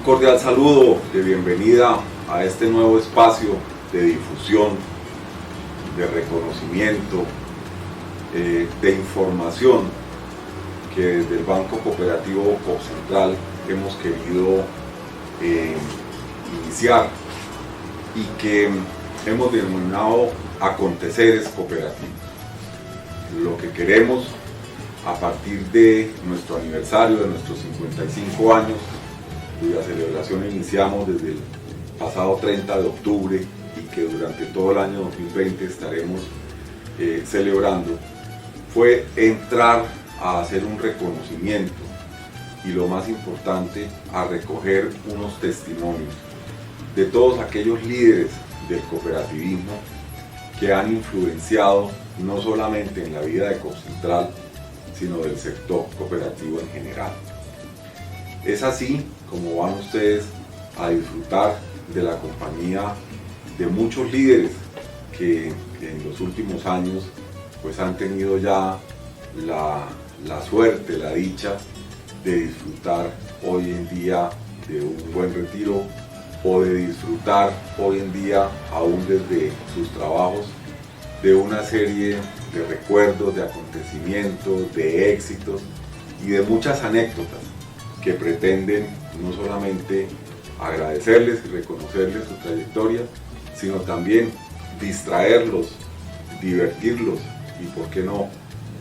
cordial saludo de bienvenida a este nuevo espacio de difusión, de reconocimiento, de información que desde el Banco Cooperativo Copcentral hemos querido iniciar y que hemos denominado aconteceres cooperativos. Lo que queremos a partir de nuestro aniversario, de nuestros 55 años, cuya celebración iniciamos desde el pasado 30 de octubre y que durante todo el año 2020 estaremos celebrando, fue entrar a hacer un reconocimiento y, lo más importante, a recoger unos testimonios de todos aquellos líderes del cooperativismo que han influenciado no solamente en la vida de Copcentral, sino del sector cooperativo en general. Es así como van ustedes a disfrutar de la compañía de muchos líderes que en los últimos años pues han tenido ya la suerte, la dicha de disfrutar hoy en día de un buen retiro o de disfrutar hoy en día, aún desde sus trabajos, de una serie de recuerdos, de acontecimientos, de éxitos y de muchas anécdotas que pretenden no solamente agradecerles y reconocerles su trayectoria, sino también distraerlos, divertirlos y, por qué no,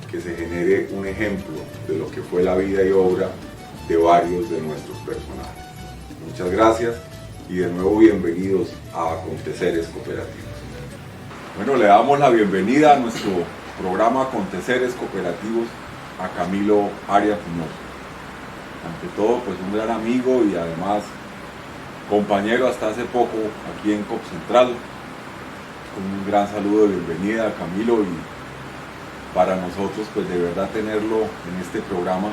que se genere un ejemplo de lo que fue la vida y obra de varios de nuestros personajes. Muchas gracias y de nuevo bienvenidos a Aconteceres Cooperativos. Bueno, le damos la bienvenida a nuestro programa Aconteceres Cooperativos a Camilo Arias Muñoz. Ante todo, pues un gran amigo y además compañero hasta hace poco aquí en Copcentral. Un gran saludo de bienvenida a Camilo, y para nosotros pues de verdad tenerlo en este programa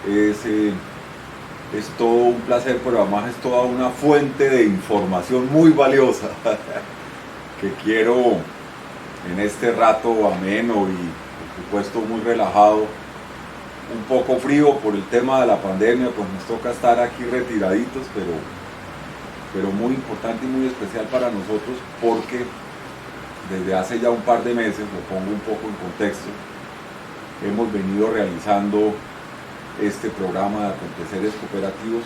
es todo un placer, pero además es toda una fuente de información muy valiosa que quiero en este rato ameno y por supuesto muy relajado, un poco frío por el tema de la pandemia, pues nos toca estar aquí retiraditos, pero muy importante y muy especial para nosotros, porque desde hace ya un par de meses, lo pongo un poco en contexto, hemos venido realizando este programa de Aconteceres Cooperativos,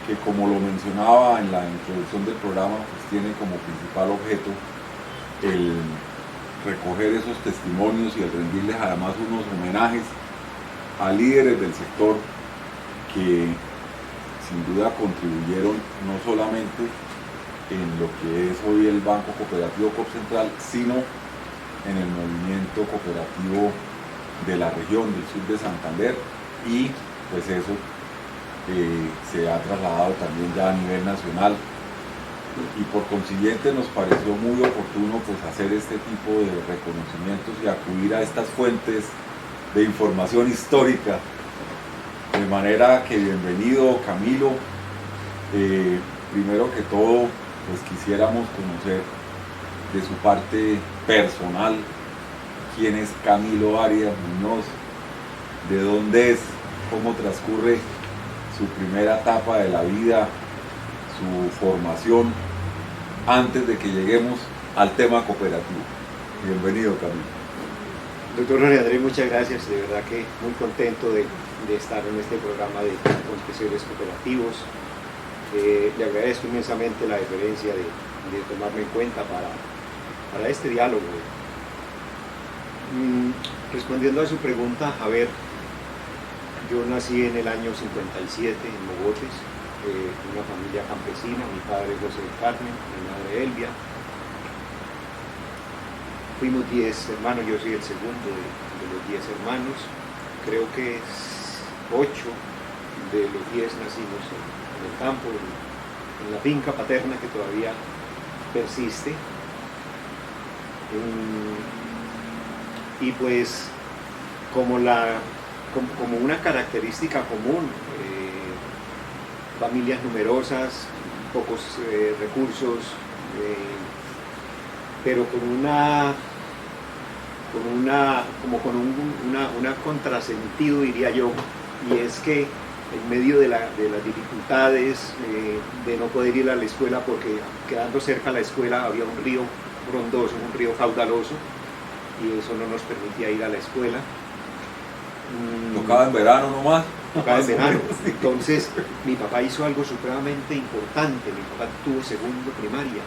que, como lo mencionaba en la introducción del programa, pues tiene como principal objeto el recoger esos testimonios y el rendirles además unos homenajes a líderes del sector que sin duda contribuyeron no solamente en lo que es hoy el Banco Cooperativo Copcentral, sino en el movimiento cooperativo de la región del sur de Santander, y pues eso se ha trasladado también ya a nivel nacional, y por consiguiente nos pareció muy oportuno pues hacer este tipo de reconocimientos y acudir a estas fuentes de información histórica. De manera que bienvenido, Camilo. Primero que todo, pues quisiéramos conocer de su parte personal quién es Camilo Arias Muñoz, de dónde es, cómo transcurre su primera etapa de la vida, su formación, antes de que lleguemos al tema cooperativo. Bienvenido, Camilo. Doctor Jorge Andrés, muchas gracias, de verdad que muy contento de estar en este programa de Aconteceres Cooperativos. Le agradezco inmensamente la deferencia de tomarme en cuenta para este diálogo. Respondiendo a su pregunta, a ver, yo nací en el año 57 en Mogotes, una familia campesina, mi padre José del Carmen, mi madre Elvia. Fuimos 10 hermanos, yo soy el segundo de los 10 hermanos. Creo que 8 de los 10 nacimos en el campo, en la finca paterna que todavía persiste. Y pues como una característica común, familias numerosas, pocos recursos, pero con un contrasentido, diría yo, y es que en medio de las dificultades, de no poder ir a la escuela porque quedando cerca a la escuela había un río frondoso, un río caudaloso, y eso no nos permitía ir a la escuela. ¿Tocaba en verano nomás? Tocaba en verano. Entonces mi papá hizo algo supremamente importante. Mi papá tuvo segundo primaria,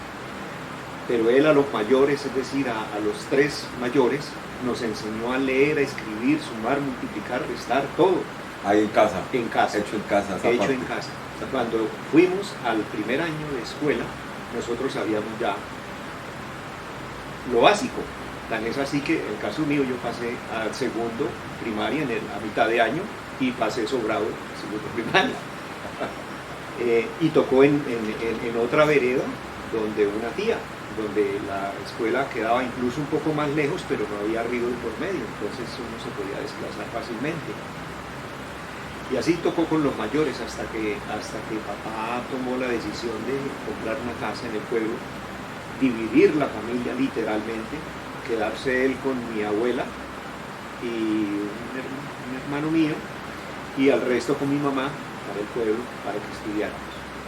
pero él a los mayores, es decir, a los 3 mayores, nos enseñó a leer, a escribir, sumar, multiplicar, restar, todo. Ahí en casa. En casa. Hecho en casa. Hecho en casa. Cuando fuimos al primer año de escuela, nosotros sabíamos ya lo básico. Tan es así que en el caso mío yo pasé al segundo primaria a mitad de año y pasé sobrado al segundo primaria. Y tocó en otra vereda donde una tía, donde la escuela quedaba incluso un poco más lejos, pero no había río de por medio, entonces uno se podía desplazar fácilmente. Y así tocó con los mayores hasta que papá tomó la decisión de comprar una casa en el pueblo, dividir la familia literalmente, quedarse él con mi abuela y un hermano mío, y al resto con mi mamá para el pueblo, para que estudiáramos.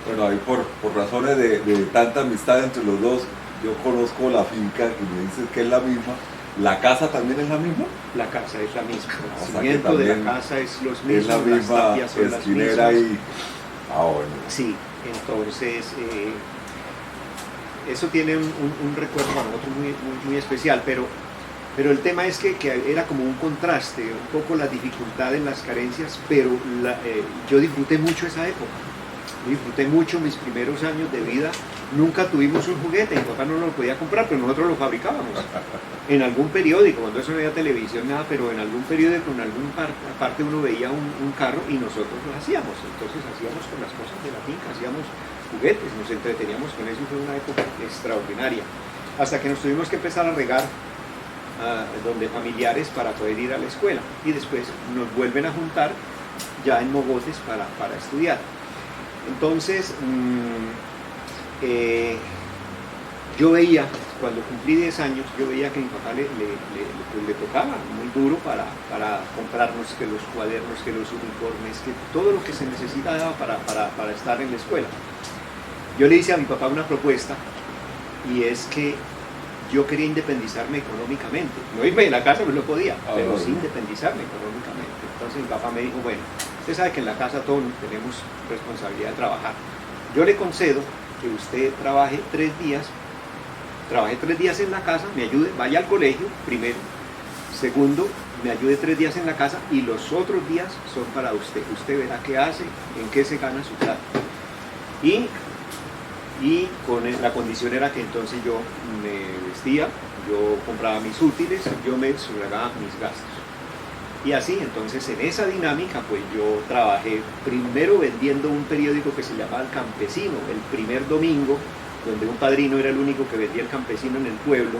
Bueno, ahí por razones de tanta amistad entre los dos, yo conozco la finca y me dices que es la misma. ¿La casa también es la misma? La casa es la misma, O el sea que cimiento de la casa es los mismos, es la las misma tapias son las esquinera mismas. y... Ah, bueno. Sí, entonces eso tiene un recuerdo para nosotros muy especial, pero el tema es que era como un contraste, un poco las dificultades, las carencias, pero yo disfruté mucho esa época, disfruté mucho mis primeros años de vida. Nunca tuvimos un juguete, mi papá no nos lo podía comprar, pero nosotros lo fabricábamos. En algún periódico, cuando eso no había televisión, nada, pero en algún periódico, en alguna parte uno veía un carro y nosotros lo hacíamos. Entonces hacíamos con las cosas de la finca, hacíamos juguetes, nos entreteníamos con eso y fue una época extraordinaria. Hasta que nos tuvimos que empezar a regar donde familiares para poder ir a la escuela y después nos vuelven a juntar ya en Mogotes para estudiar. Entonces, yo veía, cuando cumplí 10 años, yo veía que a mi papá le tocaba muy duro para comprarnos que los cuadernos, que los uniformes, que todo lo que se necesitaba para estar en la escuela. Yo le hice a mi papá una propuesta y es que yo quería independizarme económicamente. No irme de la casa, no lo podía, pero sí independizarme económicamente. Entonces mi papá me dijo, bueno, usted sabe que en la casa todos tenemos responsabilidad de trabajar. Yo le concedo que usted trabaje 3 días en la casa, me ayude, vaya al colegio, primero. Segundo, me ayude 3 días en la casa y los otros días son para usted. Usted verá qué hace, en qué se gana su plata. Y con la condición era que entonces yo me vestía, yo compraba mis útiles, yo me sufragaba mis gastos. Y así, entonces en esa dinámica, pues yo trabajé primero vendiendo un periódico que se llamaba El Campesino, el primer domingo, donde un padrino era el único que vendía El Campesino en el pueblo.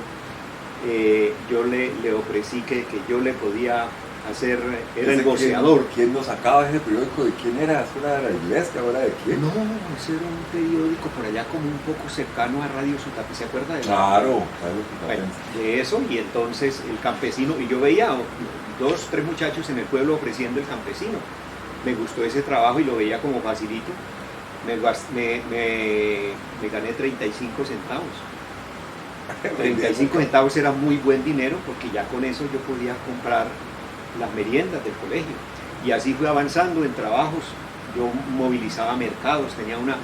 Yo le ofrecí que yo le podía hacer, era el voceador. ¿Quién nos sacaba ese periódico? ¿De quién era? ¿Eso era de la iglesia o era de quién? No, ese era un periódico por allá como un poco cercano a Radio Sutapi, ¿se acuerda de eso? Claro, bueno, de eso, y entonces El Campesino, y yo veía 2, 3 muchachos en el pueblo ofreciendo El Campesino. Me gustó ese trabajo y lo veía como facilito. Me gané 35 centavos. 35 centavos era muy buen dinero porque ya con eso yo podía comprar las meriendas del colegio. Y así fui avanzando en trabajos. Yo movilizaba mercados, tenía unos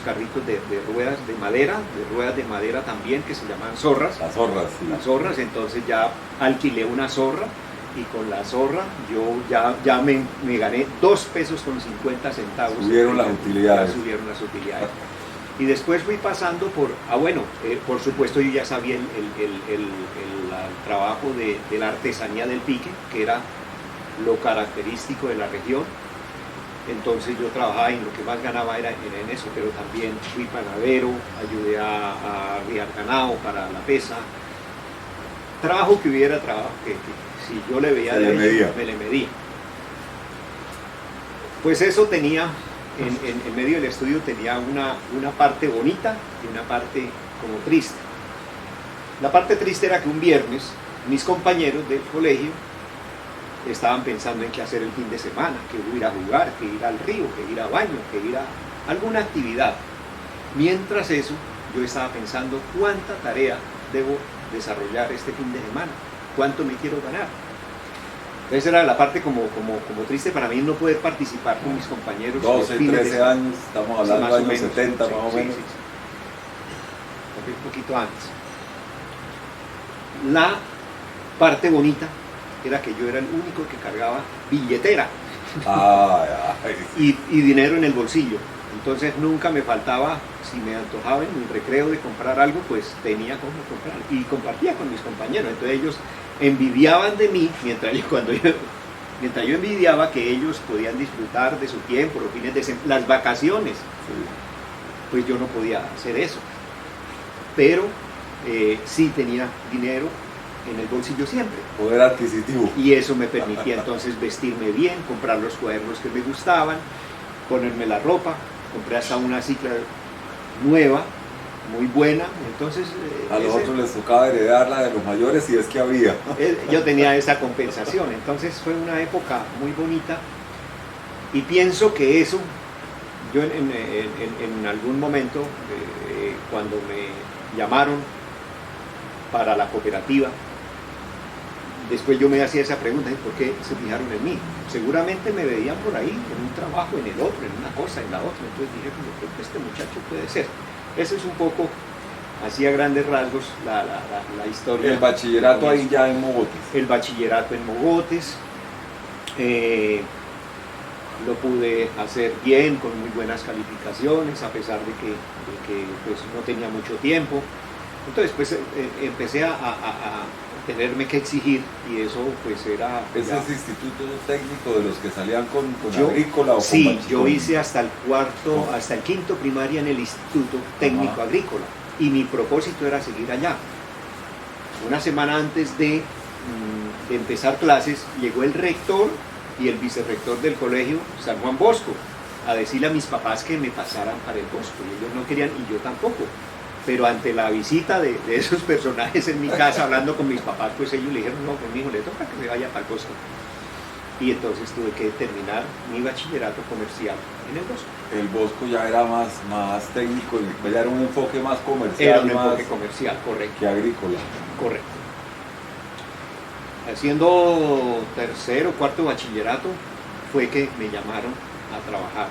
carritos de ruedas de madera también, que se llaman zorras. Las zorras, sí. Las zorras, entonces ya alquilé una zorra y con la zorra yo ya me gané 2 pesos con 50 centavos. Subieron las utilidades. Subieron las utilidades. Y después fui pasando por supuesto yo ya sabía el trabajo de la artesanía del pique, que era lo característico de la región. Entonces yo trabajaba y lo que más ganaba era en eso, pero también fui panadero, ayudé a arriar ganado para la pesa. Trabajo que si yo le veía de ellos, me le medía. Pues eso tenía, en medio del estudio tenía una parte bonita y una parte como triste. La parte triste era que un viernes mis compañeros del colegio estaban pensando en qué hacer el fin de semana, que ir a jugar, que ir al río, que ir a baño, que ir a alguna actividad. Mientras eso, yo estaba pensando cuánta tarea debo desarrollar este fin de semana, cuánto me quiero ganar. Entonces era la parte como triste para mí no poder participar con mis compañeros. 12, 13 años, estamos hablando de años 70 sí, más o menos. Un poquito antes. La parte bonita era que yo era el único que cargaba billetera y dinero en el bolsillo. Entonces nunca me faltaba, si me antojaba en mi recreo de comprar algo, pues tenía cómo comprar y compartía con mis compañeros. Entonces ellos envidiaban de mí, mientras yo envidiaba que ellos podían disfrutar de su tiempo, los fines de semana, las vacaciones. Pues yo no podía hacer eso. Pero sí tenía dinero en el bolsillo siempre. Poder adquisitivo. Y eso me permitía entonces vestirme bien, comprar los cuadernos que me gustaban, ponerme la ropa. Compré hasta una cicla nueva, muy buena. Entonces a los otros les tocaba heredarla de los mayores si es que había. Yo tenía esa compensación. Entonces fue una época muy bonita y pienso que eso, yo en algún momento, cuando me llamaron para la cooperativa, después yo me hacía esa pregunta, ¿por qué se fijaron en mí? Seguramente me veían por ahí, en un trabajo, en el otro, en una cosa, en la otra. Entonces dije, pues este muchacho puede ser. Ese es un poco, así a grandes rasgos, la historia. El bachillerato ahí ya en Mogotes. El bachillerato en Mogotes. Lo pude hacer bien, con muy buenas calificaciones, a pesar de que pues, no tenía mucho tiempo. Entonces pues empecé a tenerme que exigir y eso pues era... ¿Ese es instituto técnico de los que salían con yo, agrícola o sí, con bachillón? Yo hice hasta el quinto primaria en el Instituto Técnico Agrícola y mi propósito era seguir allá. Una semana antes de empezar clases llegó el rector y el vicerrector del colegio San Juan Bosco a decirle a mis papás que me pasaran para el Bosco y ellos no querían y yo tampoco. Pero ante la visita de esos personajes en mi casa, hablando con mis papás, pues ellos le dijeron, no, pues mi hijo le toca que se vaya para el Bosco. Y entonces tuve que terminar mi bachillerato comercial en el Bosco. El Bosco ya era más técnico, ya era un enfoque más comercial. Era un enfoque comercial, correcto. Que agrícola. Correcto. Haciendo tercero o cuarto bachillerato, fue que me llamaron a trabajar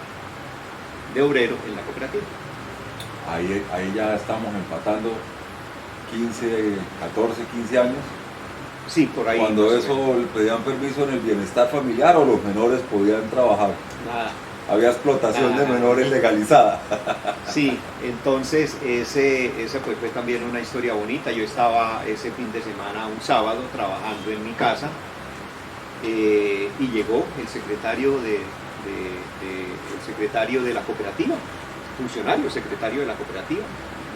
de obrero en la cooperativa. Ahí ya estamos empatando 14, 15 años. Sí, por ahí. Cuando eso le pedían permiso en el bienestar familiar o los menores podían trabajar. Nada. Había explotación de menores legalizada. Sí, entonces esa fue también una historia bonita. Yo estaba ese fin de semana, un sábado, trabajando en mi casa y llegó el secretario de la cooperativa. Funcionario, secretario de la cooperativa.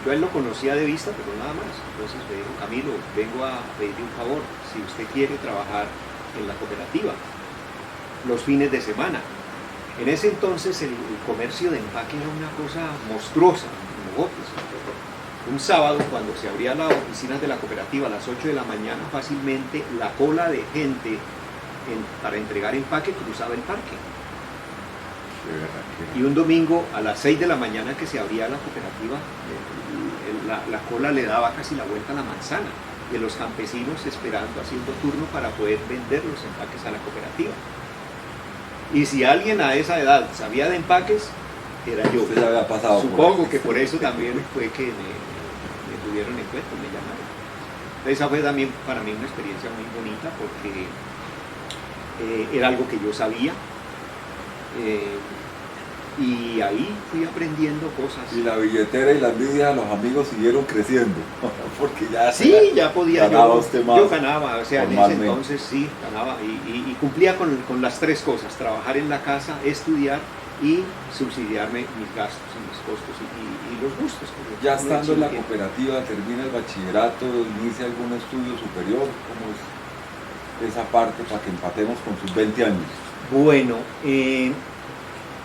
Yo a él lo conocía de vista, pero nada más. Entonces me dijo, Camilo, vengo a pedirle un favor, si usted quiere trabajar en la cooperativa, los fines de semana. En ese entonces el comercio de empaque era una cosa monstruosa en Mogotes. Un sábado, cuando se abrían las oficinas de la cooperativa a las 8 de la mañana, fácilmente la cola de gente para entregar empaque cruzaba el parque. Y un domingo a las 6 de la mañana que se abría la cooperativa, la cola le daba casi la vuelta a la manzana, de los campesinos esperando, haciendo turno para poder vender los empaques a la cooperativa. Y si alguien a esa edad sabía de empaques, era yo. Usted ya había pasado. Supongo que por eso también fue que me tuvieron en cuenta, me llamaron. Esa fue también para mí una experiencia muy bonita porque era algo que yo sabía. Y ahí fui aprendiendo cosas. Y la billetera y la envidia de los amigos siguieron creciendo, porque ya... Sí, ya podía, yo ganaba, o sea, en ese entonces sí, ganaba y cumplía con las tres cosas, trabajar en la casa, estudiar y subsidiarme mis gastos y mis costos y los gustos. Ya estando en la cooperativa, termina el bachillerato, inicia algún estudio superior, ¿cómo es esa parte para que empatemos con sus 20 años? Bueno,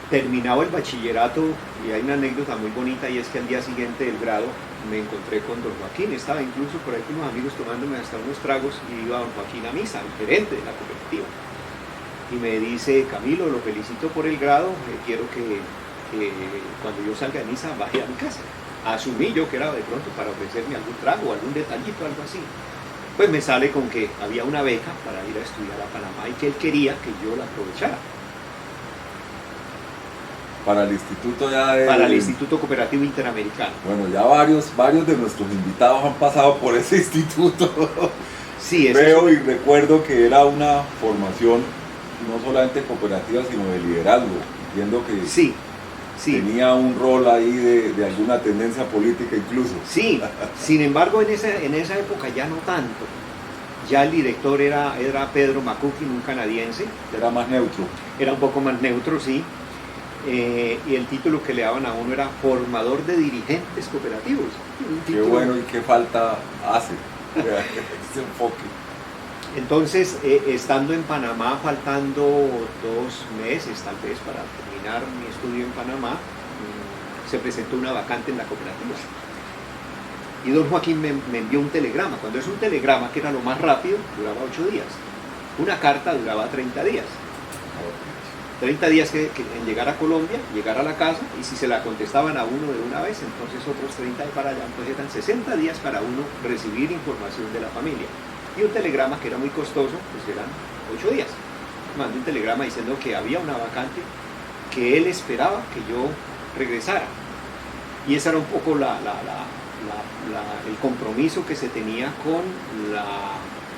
terminado el bachillerato, y hay una anécdota muy bonita, y es que al día siguiente del grado me encontré con don Joaquín. Estaba incluso por ahí con unos amigos tomándome hasta unos tragos y iba don Joaquín a misa, el gerente de la cooperativa. y me dice: Camilo, lo felicito por el grado, quiero que cuando yo salga de misa vaya a mi casa. Asumí yo que era de pronto para ofrecerme algún trago, algún detallito, algo así. Pues me sale con que había una beca para ir a estudiar a Panamá y que él quería que yo la aprovechara. Para el instituto ya de... Para el Instituto Cooperativo Interamericano. Bueno, ya varios de nuestros invitados han pasado por ese instituto. Sí, veo y recuerdo que era una formación no solamente cooperativa, sino de liderazgo. Entiendo que sí. tenía un rol ahí de alguna tendencia política incluso. Sí, sin embargo en esa época ya no tanto. Ya el director era Pedro McCuckin, un canadiense. Era más neutro. Era un poco más neutro, sí. Y el título que le daban a uno era formador de dirigentes cooperativos. Qué bueno y qué falta hace ese enfoque. Entonces, estando en Panamá, faltando 2 meses tal vez para terminar mi estudio en Panamá, se presentó una vacante en la cooperativa. Y don Joaquín me envió un telegrama. Cuando es un telegrama, que era lo más rápido, duraba 8 días. Una carta duraba 30 días. 30 días que en llegar a Colombia, llegar a la casa, y si se la contestaban a uno de una vez, entonces otros 30 de para allá. Entonces eran 60 días para uno recibir información de la familia. Y un telegrama que era muy costoso, pues eran 8 días. Mandé un telegrama diciendo que había una vacante, que él esperaba que yo regresara. Y ese era un poco el compromiso que se tenía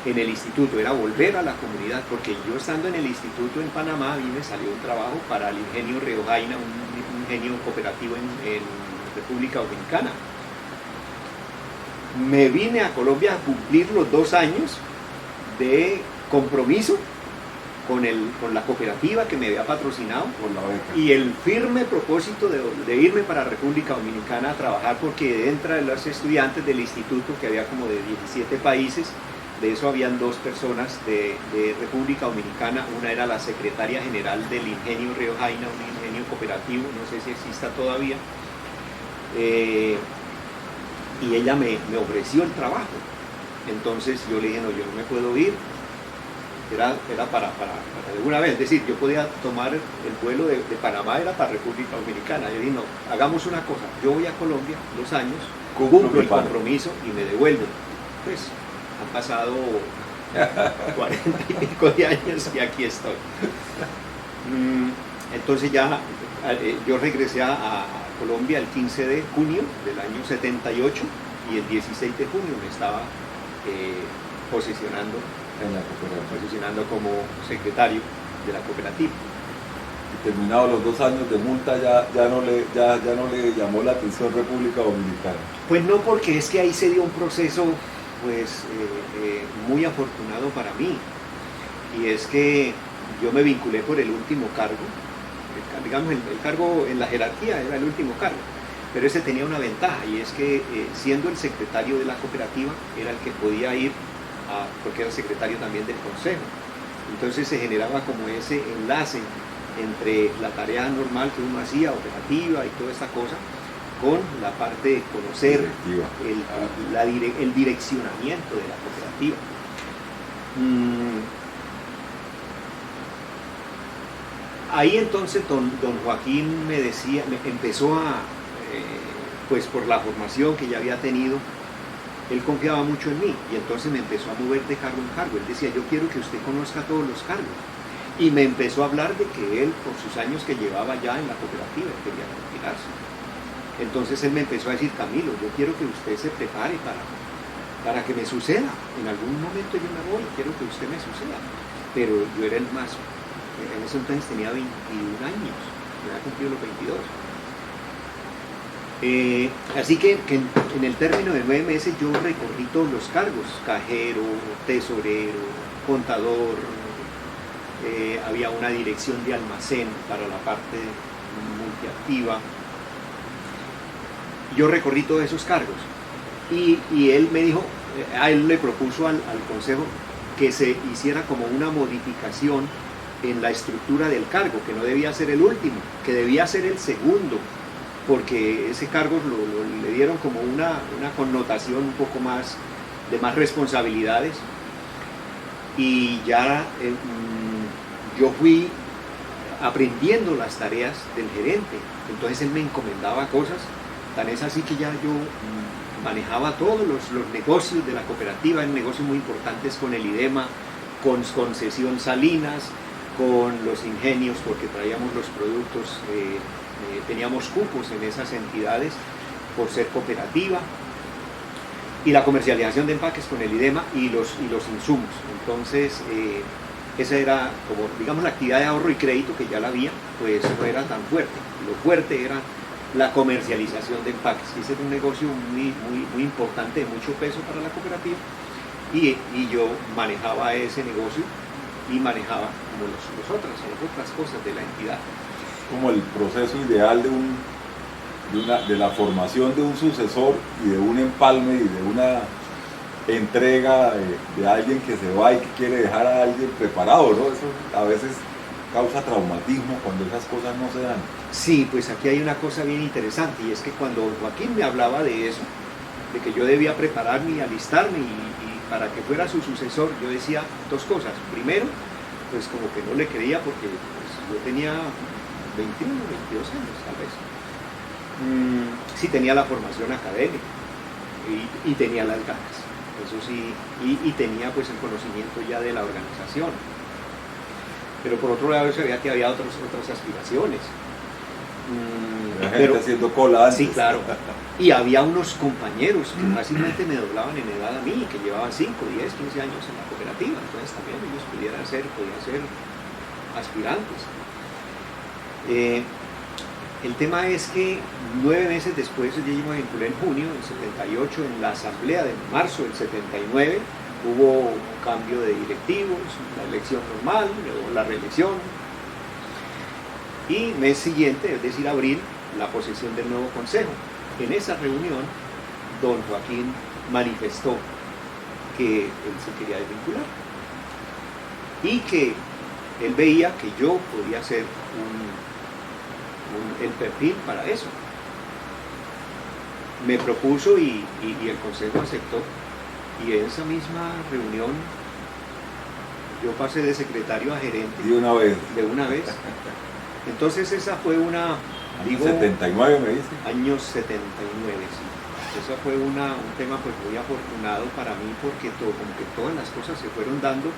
en el instituto, era volver a la comunidad, porque yo estando en el instituto en Panamá, a mí me salió un trabajo para el Ingenio Río Jaina, un ingenio cooperativo en República Dominicana. Me vine a Colombia a cumplir los 2 años de compromiso con la cooperativa que me había patrocinado, Por la beca. y el firme propósito de irme para República Dominicana a trabajar, porque dentro de los estudiantes del instituto, que había como de 17 países, de eso habían 2 personas de República Dominicana. Una era la secretaria general del Ingenio Río Jaina, un ingenio cooperativo, no sé si exista todavía, y ella me ofreció el trabajo. Entonces yo le dije: no, yo no me puedo ir. Era para de una vez, es decir, yo podía tomar el vuelo de Panamá, era para República Dominicana. Yo dije: no, hagamos una cosa, yo voy a Colombia 2 años, cumplo el compromiso y me devuelvo. Pues han pasado 40 y pico de años y aquí estoy. Entonces ya yo regresé a Colombia el 15 de junio del año 78 y el 16 de junio me estaba posicionando como secretario de la cooperativa. Y terminados los 2 años de multa, ya no le llamó la atención República Dominicana. Pues no, porque es que ahí se dio un proceso pues muy afortunado para mí, y es que yo me vinculé por el último cargo, digamos el cargo en la jerarquía era el último cargo, pero ese tenía una ventaja, y es que siendo el secretario de la cooperativa era el que podía ir porque era secretario también del consejo. Entonces se generaba como ese enlace entre la tarea normal que uno hacía, operativa y toda esta cosa, con la parte de conocer el direccionamiento de la cooperativa. Ahí entonces don Joaquín me decía, empezó pues por la formación que ya había tenido, él confiaba mucho en mí, y entonces me empezó a mover de cargo en cargo. Él decía: yo quiero que usted conozca todos los cargos. Y me empezó a hablar de que él, por sus años que llevaba ya en la cooperativa, quería retirarse. Entonces él me empezó a decir: Camilo, yo quiero que usted se prepare para que me suceda. En algún momento yo me voy, quiero que usted me suceda. Pero yo era el más, en ese entonces tenía 21 años, me había cumplido los 22. Así que en el término de 9 meses yo recorrí todos los cargos: cajero, tesorero, contador, había una dirección de almacén para la parte multiactiva. Yo recorrí todos esos cargos, y él me dijo, a él le propuso al consejo que se hiciera como una modificación en la estructura del cargo, que no debía ser el último, que debía ser el segundo, porque ese cargo le dieron como una connotación un poco más de más responsabilidades, y ya yo fui aprendiendo las tareas del gerente. Entonces él me encomendaba cosas, tan es así que ya yo manejaba todos los negocios de la cooperativa, en negocios muy importantes con el IDEMA, con Concesión Salinas, con los ingenios, porque traíamos los productos, teníamos cupos en esas entidades por ser cooperativa, y la comercialización de empaques con el IDEMA y los insumos. Entonces, esa era, como digamos, la actividad de ahorro y crédito, que ya la había, pues no era tan fuerte. Lo fuerte era la comercialización de empaques. Ese era un negocio muy importante, de mucho peso para la cooperativa, y yo manejaba ese negocio y manejaba como las otras cosas de la entidad. Como el proceso ideal de la formación de un sucesor y de un empalme y de una entrega de alguien que se va y que quiere dejar a alguien preparado, ¿no? Eso a veces causa traumatismo cuando esas cosas no se dan. Sí, pues aquí hay una cosa bien interesante, y es que cuando Joaquín me hablaba de eso, de que yo debía prepararme y alistarme y para que fuera su sucesor, yo decía dos cosas. Primero, pues como que no le creía, porque pues, yo tenía 21, 22 años tal vez. Sí tenía la formación académica y tenía las ganas, eso sí, y tenía pues el conocimiento ya de la organización. Pero por otro lado se veía que había otras aspiraciones. La gente haciendo cola antes. Sí, claro. Y había unos compañeros que fácilmente me doblaban en edad a mí, que llevaban 5, 10, 15 años en la cooperativa. Entonces también ellos podían ser aspirantes. El tema es que 9 meses después, yo me vinculé en junio del 78, en la asamblea de marzo del 79, hubo un cambio de directivos, una elección normal, luego la reelección, y mes siguiente, es decir, abril, la posesión del nuevo consejo. En esa reunión, don Joaquín manifestó que él se quería desvincular y que él veía que yo podía ser el perfil para eso. Me propuso y el consejo aceptó, y en esa misma reunión yo pasé de secretario a gerente. De una vez. De una vez. Entonces esa fue una... Digo, 79 me dice. Años 79, sí. Esa fue un tema pues muy afortunado para mí, porque como que todas las cosas se fueron dando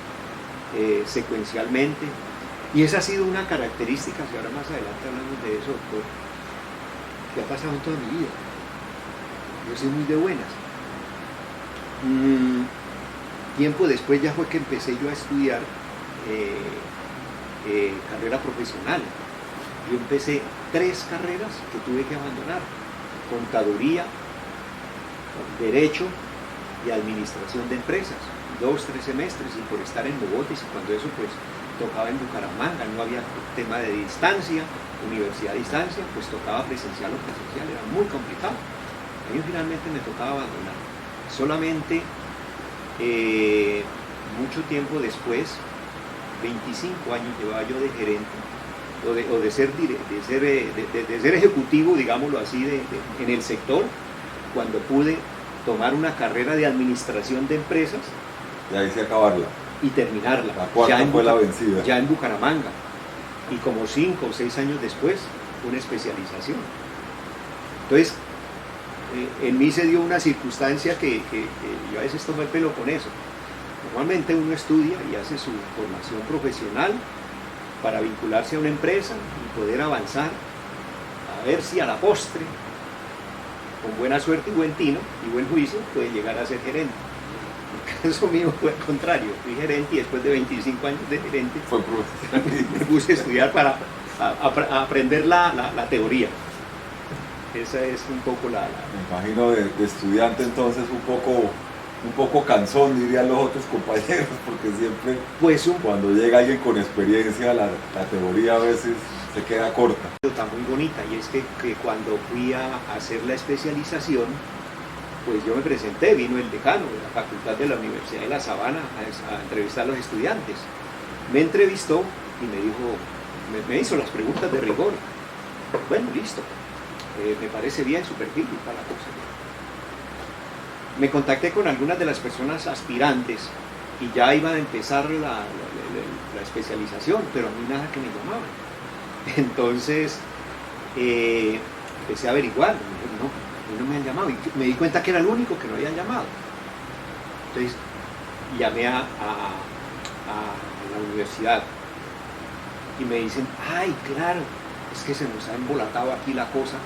secuencialmente. Y esa ha sido una característica, si ahora más adelante hablamos de eso, doctor, que ha pasado en toda mi vida. Yo soy muy de buenas. Tiempo después ya fue que empecé yo a estudiar carrera profesional. Yo empecé 3 carreras que tuve que abandonar: contaduría, derecho y administración de empresas. 2, 3 semestres, y por estar en Bogotá, y cuando eso pues tocaba en Bucaramanga, no había tema de distancia, universidad a distancia, pues tocaba presencial o presencial, era muy complicado. A mí finalmente me tocaba abandonar. Solamente mucho tiempo después, 25 años llevaba yo de gerente, o de ser ejecutivo, digámoslo así, en el sector, cuando pude tomar una carrera de administración de empresas. Y ahí se acabarla. Y terminarla. La cuarta fue la vencida. Ya en Bucaramanga. Y como 5 o 6 años después, una especialización. Entonces, en mí se dio una circunstancia que yo a veces tomo el pelo con eso. Normalmente uno estudia y hace su formación profesional para vincularse a una empresa y poder avanzar, a ver si a la postre, con buena suerte y buen tino y buen juicio, puede llegar a ser gerente. El caso mío fue al contrario, fui gerente y después de 25 años de gerente me puse a estudiar para aprender la teoría. Esa es un poco la... Me imagino de estudiante entonces un poco cansón, dirían los otros compañeros, porque siempre pues cuando llega alguien con experiencia, la teoría a veces se queda corta. Está muy bonita, y es que cuando fui a hacer la especialización, pues yo me presenté, vino el decano de la facultad de la Universidad de La Sabana a entrevistar a los estudiantes. Me entrevistó y me dijo, me hizo las preguntas de rigor. Bueno, listo, me parece bien su perfil y tal la cosa. Me contacté con algunas de las personas aspirantes y ya iba a empezar la especialización, pero a mí nada que me llamaban. Entonces empecé a averiguar, no, no me han llamado, y me di cuenta que era el único que no habían llamado. Entonces llamé a la universidad y me dicen, ay, claro, es que se nos ha embolatado aquí la cosa,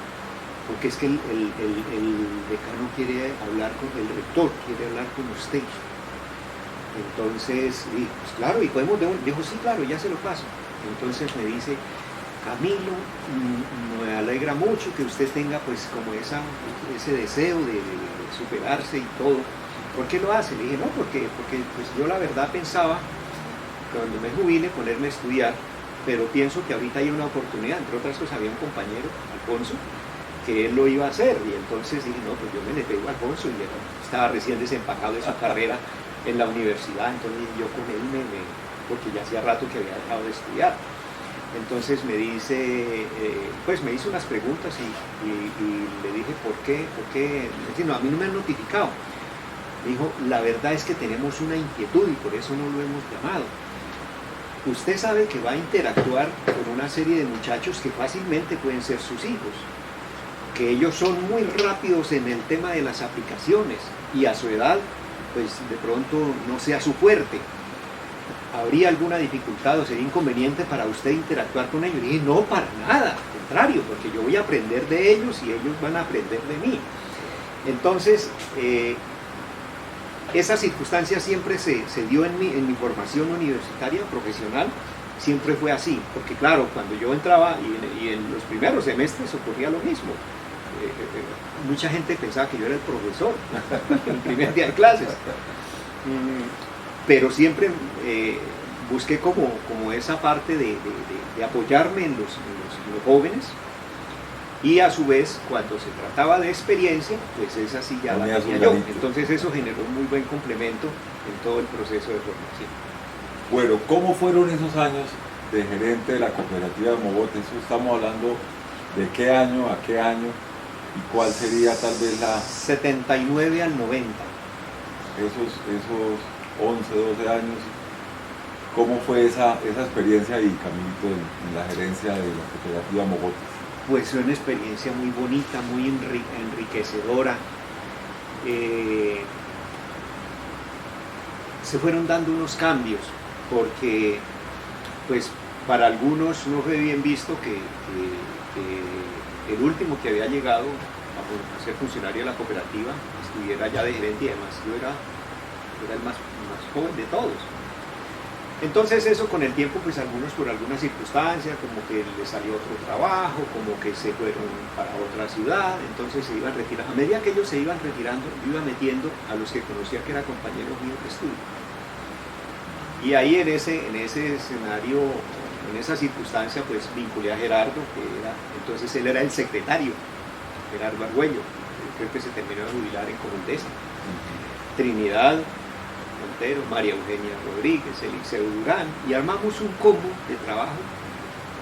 porque es que el decano quiere hablar con el rector, quiere hablar con usted. Entonces, pues claro, y podemos, dijo, sí, claro, ya se lo paso. Entonces me dice, Camilo, me alegra mucho que usted tenga pues como ese deseo de superarse y todo. ¿Por qué lo hace? Le dije, no, porque pues yo la verdad pensaba, cuando me jubile, ponerme a estudiar, pero pienso que ahorita hay una oportunidad. Entre otras cosas, había un compañero, Alfonso, que él lo iba a hacer, y entonces dije, no, pues yo me le pego a Alfonso, y él estaba recién desempacado de su carrera en la universidad, entonces yo con él porque ya hacía rato que había dejado de estudiar. Entonces me dice, pues me hizo unas preguntas y le dije, ¿por qué? Dice, no, a mí no me han notificado. Dijo, la verdad es que tenemos una inquietud y por eso no lo hemos llamado. Usted sabe que va a interactuar con una serie de muchachos que fácilmente pueden ser sus hijos, que ellos son muy rápidos en el tema de las aplicaciones y a su edad, pues de pronto no sea su fuerte. ¿Habría alguna dificultad o sería inconveniente para usted interactuar con ellos? Y dije, no, para nada, al contrario, porque yo voy a aprender de ellos y ellos van a aprender de mí. Entonces, esa circunstancia siempre se dio en mi formación universitaria, profesional, siempre fue así, porque claro, cuando yo entraba y en los primeros semestres ocurría lo mismo. Mucha gente pensaba que yo era el profesor en el primer día de clases, pero siempre busqué como esa parte de apoyarme en los jóvenes, y a su vez cuando se trataba de experiencia, pues esa sí ya la tenía yo. Entonces eso generó un muy buen complemento en todo el proceso de formación. Bueno, ¿cómo fueron esos años de gerente de la cooperativa de Mogotes? Eso estamos hablando de qué año a qué año. ¿Y cuál sería tal vez la...? 79 al 90. Esos 11, 12 años, ¿cómo fue esa experiencia y Camilito en la gerencia de la cooperativa Mogotes? Pues fue una experiencia muy bonita, muy enriquecedora. Se fueron dando unos cambios, porque pues para algunos no fue bien visto que el último que había llegado a ser funcionario de la cooperativa estuviera ya de gerente, y además yo era el más joven de todos. Entonces eso con el tiempo, pues algunos por alguna circunstancia, como que les salió otro trabajo, como que se fueron para otra ciudad, entonces se iban retirando. A medida que ellos se iban retirando, yo iba metiendo a los que conocía que eran compañeros míos de estudio. Y ahí en ese escenario, en esa circunstancia, pues vinculé a Gerardo, entonces él era el secretario, Gerardo Argüello, creo que se terminó de jubilar en Condesa. Trinidad Montero, María Eugenia Rodríguez, Eliseo Durán, y armamos un combo de trabajo,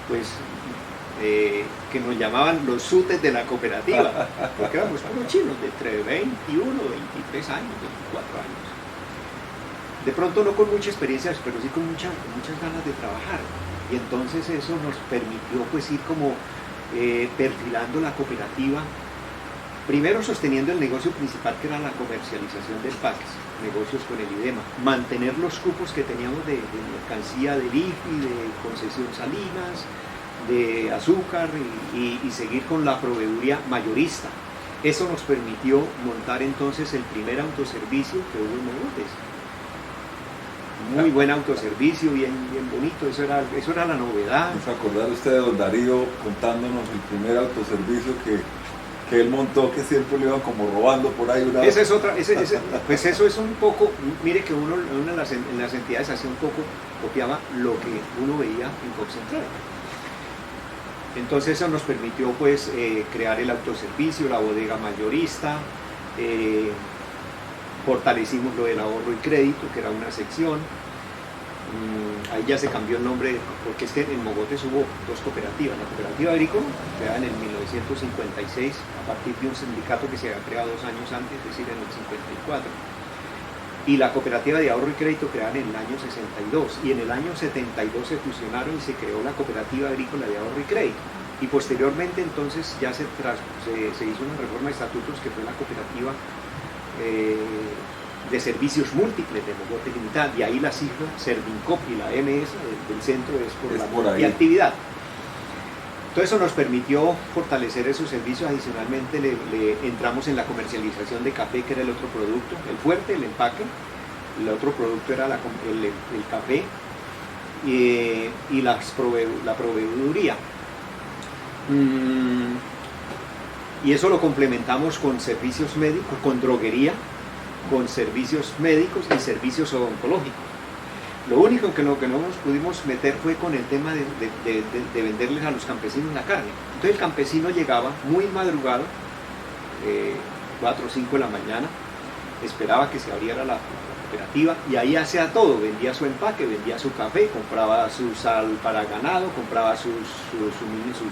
pues que nos llamaban los sutes de la cooperativa, porque éramos unos chinos de entre 21, 23 años, 24 años. De pronto no con mucha experiencia, pero sí con muchas ganas de trabajar. Y entonces eso nos permitió pues ir como perfilando la cooperativa, primero sosteniendo el negocio principal, que era la comercialización de empaques, negocios con el IDEMA, mantener los cupos que teníamos de mercancía del IFI, de concesión Salinas, de azúcar, y seguir con la proveeduría mayorista. Eso nos permitió montar entonces el primer autoservicio que hubo en Mogotes. Muy buen autoservicio, bien bonito, eso era la novedad. ¿Se acordar usted de don Darío contándonos el primer autoservicio que él montó, que siempre le iban como robando por ahí una... Esa es otra, pues eso es un poco, mire que uno en las entidades hacía un poco, copiaba lo que uno veía en Concentral. Entonces eso nos permitió pues crear el autoservicio, la bodega mayorista, fortalecimos lo del ahorro y crédito, que era una sección. Ahí ya se cambió el nombre, porque es que en Mogotes hubo dos cooperativas. La cooperativa agrícola, creada en el 1956, a partir de un sindicato que se había creado 2 años antes, es decir, en el 54. y la Cooperativa de Ahorro y Crédito creada en el año 62, y en el año 72 se fusionaron y se creó la Cooperativa Agrícola de Ahorro y Crédito, y posteriormente entonces ya se hizo una reforma de estatutos que fue la Cooperativa de Servicios Múltiples de Mogotes Limitada, y ahí la sigla Servincop y la MS del centro es por la multiactividad. Todo eso nos permitió fortalecer esos servicios. Adicionalmente le entramos en la comercialización de café, que era el otro producto, el fuerte, el empaque. El otro producto era el café y la proveeduría. Y eso lo complementamos con servicios médicos, con droguería, con servicios médicos y servicios odontológicos. Lo único que no nos pudimos meter fue con el tema de venderles a los campesinos la carne. Entonces el campesino llegaba muy madrugado, 4 o 5 de la mañana, esperaba que se abriera la cooperativa y ahí hacía todo, vendía su empaque, vendía su café, compraba su sal para ganado, compraba sus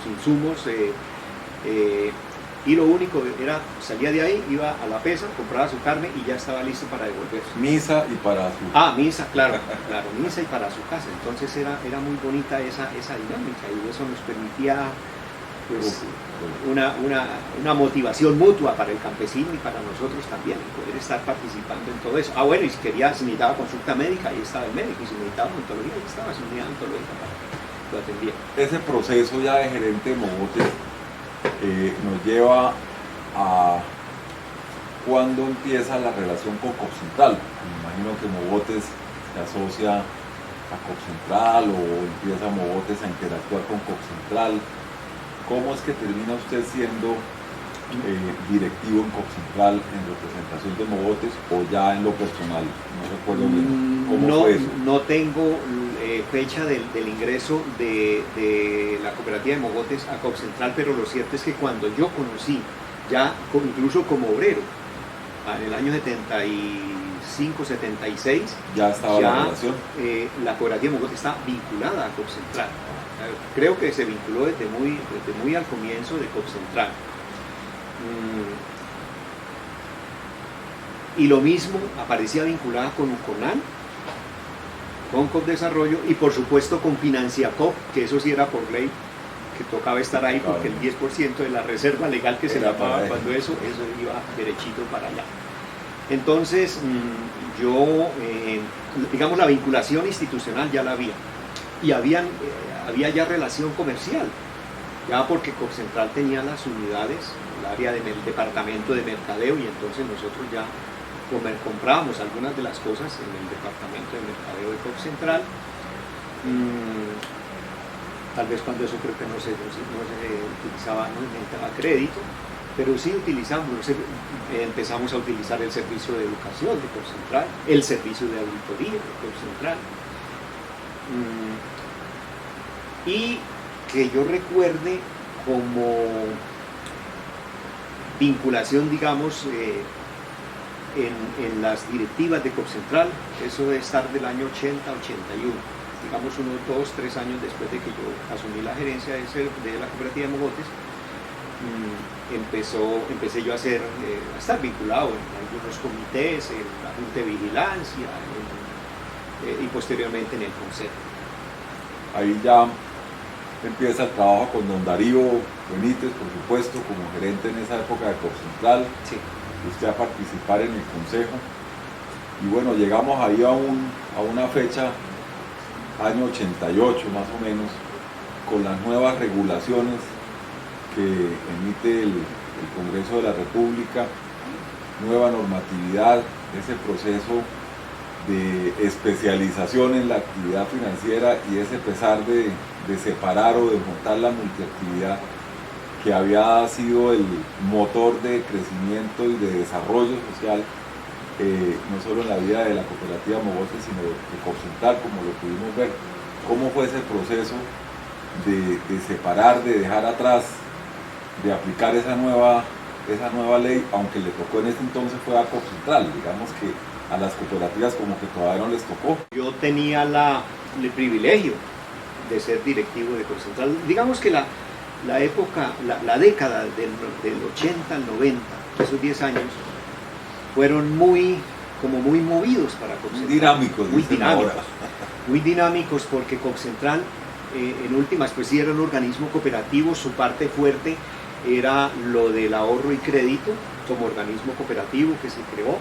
insumos, y lo único era, salía de ahí, iba a la pesa, compraba su carne y ya estaba listo para devolverse. Misa y para su... Misa, claro, misa y para su casa. Entonces era muy bonita esa dinámica, y eso nos permitía pues, una motivación mutua para el campesino y para nosotros también, poder estar participando en todo eso. Bueno, y si necesitaba consulta médica, ahí estaba el médico, y si necesitaba odontología, ahí estaba su unidad odontológica para que lo atendía. Ese proceso ya de gerente de Mogotes nos lleva a cuándo empieza la relación con Copcentral. Me imagino que Mogotes se asocia a Copcentral o empieza Mogotes a interactuar con Copcentral. ¿Cómo es que termina usted siendo directivo en Copcentral en representación de Mogotes o ya en lo personal? No recuerdo bien. ¿Cómo fue eso? No tengo fecha del ingreso de la cooperativa de Mogotes a Copcentral, pero lo cierto es que cuando yo conocí, ya incluso como obrero, en el año 75, 76, ya estaba la relación. La cooperativa de Mogotes está vinculada a Copcentral. Creo que se vinculó desde muy al comienzo de Copcentral. Y lo mismo aparecía vinculada con Uconan, con Copdesarrollo y por supuesto con Financiacop, que eso sí era por ley, que tocaba estar ahí porque el 10% de la reserva legal que se llamaba cuando eso iba derechito para allá. Entonces yo, digamos, la vinculación institucional ya la había, y había ya relación comercial, ya porque Copcentral tenía las unidades, el área del departamento de mercadeo, y entonces nosotros ya comprábamos algunas de las cosas en el departamento de mercadeo de Copcentral. Tal vez cuando eso creo que no se utilizaba, no necesitaba crédito, pero sí utilizamos, empezamos a utilizar el servicio de educación de Copcentral, el servicio de auditoría de Copcentral. Y que yo recuerde como vinculación, digamos, en las directivas de Copcentral, eso debe estar del año 80-81, digamos unos 2-3 años después de que yo asumí la gerencia de la cooperativa de Mogotes. Empecé yo a estar vinculado en algunos comités, en la Junta de Vigilancia y posteriormente en el Consejo. Ahí ya empieza el trabajo con don Darío Benítez, por supuesto, como gerente en esa época de Copcentral. Sí. Usted a participar en el consejo, y bueno, llegamos ahí a una fecha, año 88 más o menos, con las nuevas regulaciones que emite el Congreso de la República, nueva normatividad, ese proceso de especialización en la actividad financiera y ese pesar de separar o de montar la multiactividad, que había sido el motor de crecimiento y de desarrollo social, no solo en la vida de la cooperativa Mogotes, sino de Copcentral, como lo pudimos ver. ¿Cómo fue ese proceso de separar, de dejar atrás, de aplicar esa nueva ley, aunque le tocó en ese entonces fue a Copcentral? Digamos que a las cooperativas como que todavía no les tocó. Yo tenía el privilegio de ser directivo de Copcentral. Digamos que la década del 80 al 90, esos 10 años, fueron muy como muy movidos para Copcentral. Dinámicos, muy dicen dinámicos. ahora. Muy dinámicos porque Copcentral, en últimas, pues sí era un organismo cooperativo, su parte fuerte era lo del ahorro y crédito como organismo cooperativo que se creó.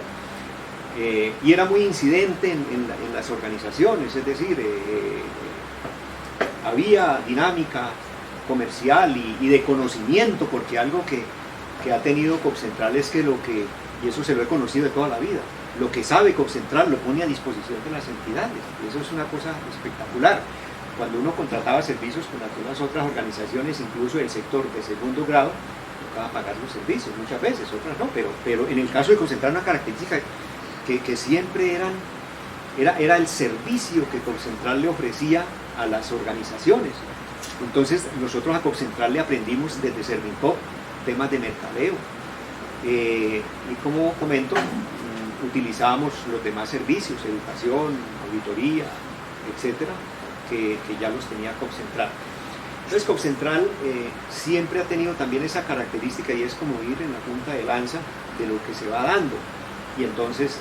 Y era muy incidente en las organizaciones, es decir, había dinámica comercial y de conocimiento, porque algo que ha tenido Copcentral es que y eso se lo he conocido de toda la vida, lo que sabe Copcentral lo pone a disposición de las entidades, y eso es una cosa espectacular. Cuando uno contrataba servicios con algunas otras organizaciones, incluso del sector de segundo grado, tocaba pagar los servicios, muchas veces, otras no, pero en el caso de Copcentral una característica que siempre era el servicio que Copcentral le ofrecía a las organizaciones. Entonces nosotros a Copcentral le aprendimos desde Servincop temas de mercadeo, y como comento, utilizábamos los demás servicios, educación, auditoría, etcétera, que ya los tenía Copcentral. Entonces Copcentral siempre ha tenido también esa característica, y es como ir en la punta de lanza de lo que se va dando. Y entonces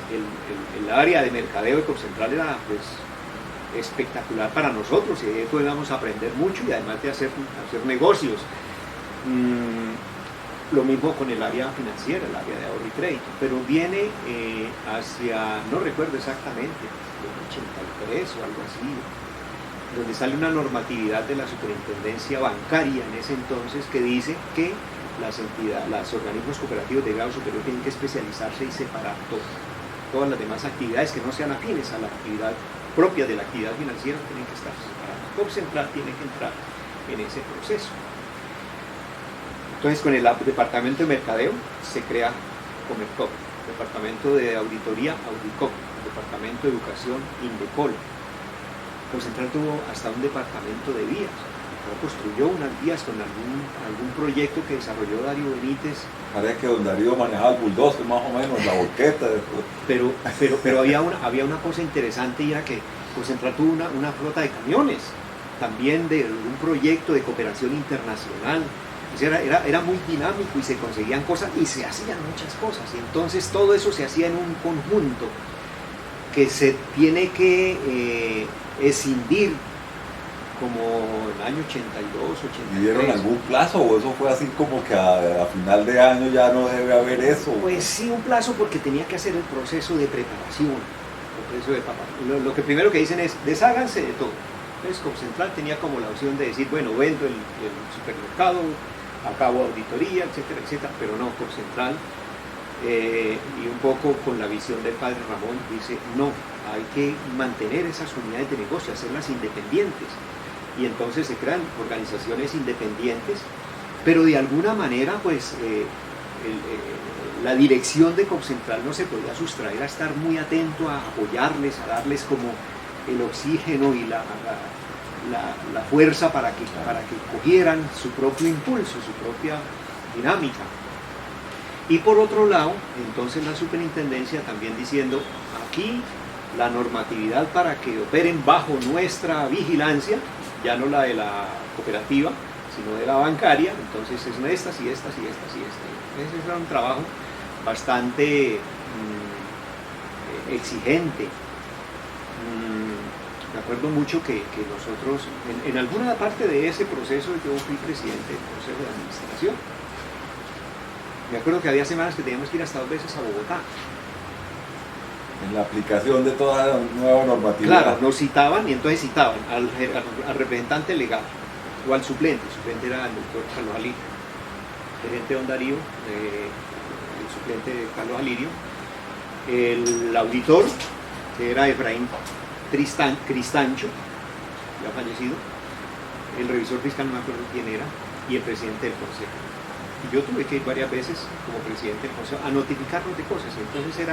el área de mercadeo de Copcentral era pues espectacular para nosotros, y de eso íbamos a aprender mucho, y además de hacer negocios. Lo mismo con el área financiera, el área de ahorro y crédito, pero viene hacia, no recuerdo exactamente, el 83 o algo así, donde sale una normatividad de la superintendencia bancaria en ese entonces que dice que los organismos cooperativos de grado superior tienen que especializarse y separar todas las demás actividades que no sean afines a la actividad propia de la actividad financiera, tienen que estar separadas. Copcentral tiene que entrar en ese proceso. Entonces, con el departamento de mercadeo se crea Comercop, departamento de auditoría, Audicop, departamento de educación, Indecol. Copcentral tuvo hasta un departamento de vías, construyó unas vías con algún proyecto que desarrolló Darío Benítez. Parece que don Darío manejaba el bulldozer más o menos, la volqueta. Pero había una cosa interesante, y era que Copcentral tuvo una flota de camiones, también de un proyecto de cooperación internacional. Era muy dinámico, y se conseguían cosas y se hacían muchas cosas, y entonces todo eso se hacía en un conjunto que se tiene que escindir como en el año 82, 83. ¿Dieron algún plazo o eso fue así como que a final de año ya no debe haber eso? Pues sí, un plazo, porque tenía que hacer el proceso de preparación. Lo que primero que dicen es, desháganse de todo. Entonces Copcentral tenía como la opción de decir, bueno, vendo el supermercado, acabo auditoría, etcétera, etcétera, pero no, Copcentral, y un poco con la visión del padre Ramón, dice, no, hay que mantener esas unidades de negocio, hacerlas independientes. Y entonces se crean organizaciones independientes, pero de alguna manera pues la dirección de Copcentral no se podía sustraer a estar muy atento a apoyarles, a darles como el oxígeno y la fuerza para que cogieran su propio impulso, su propia dinámica. Y por otro lado, entonces la superintendencia también diciendo, aquí la normatividad para que operen bajo nuestra vigilancia, ya no la de la cooperativa, sino de la bancaria, entonces es estas y estas y estas y estas. Ese era un trabajo bastante exigente. Me acuerdo mucho que nosotros, en alguna parte de ese proceso, yo fui presidente del Consejo de Administración. Me acuerdo que había semanas que teníamos que ir hasta 2 veces a Bogotá. En la aplicación de toda la nueva normatividad. Claro, nos citaban, y entonces citaban al representante legal o al suplente. El suplente era el doctor Carlos Alirio, gerente don Darío, el suplente Carlos Alirio, el auditor, que era Efraín Cristancho, ya fallecido, el revisor fiscal, no me acuerdo quién era, y el presidente del consejo. Y yo tuve que ir varias veces como presidente del consejo a notificarnos de cosas. Entonces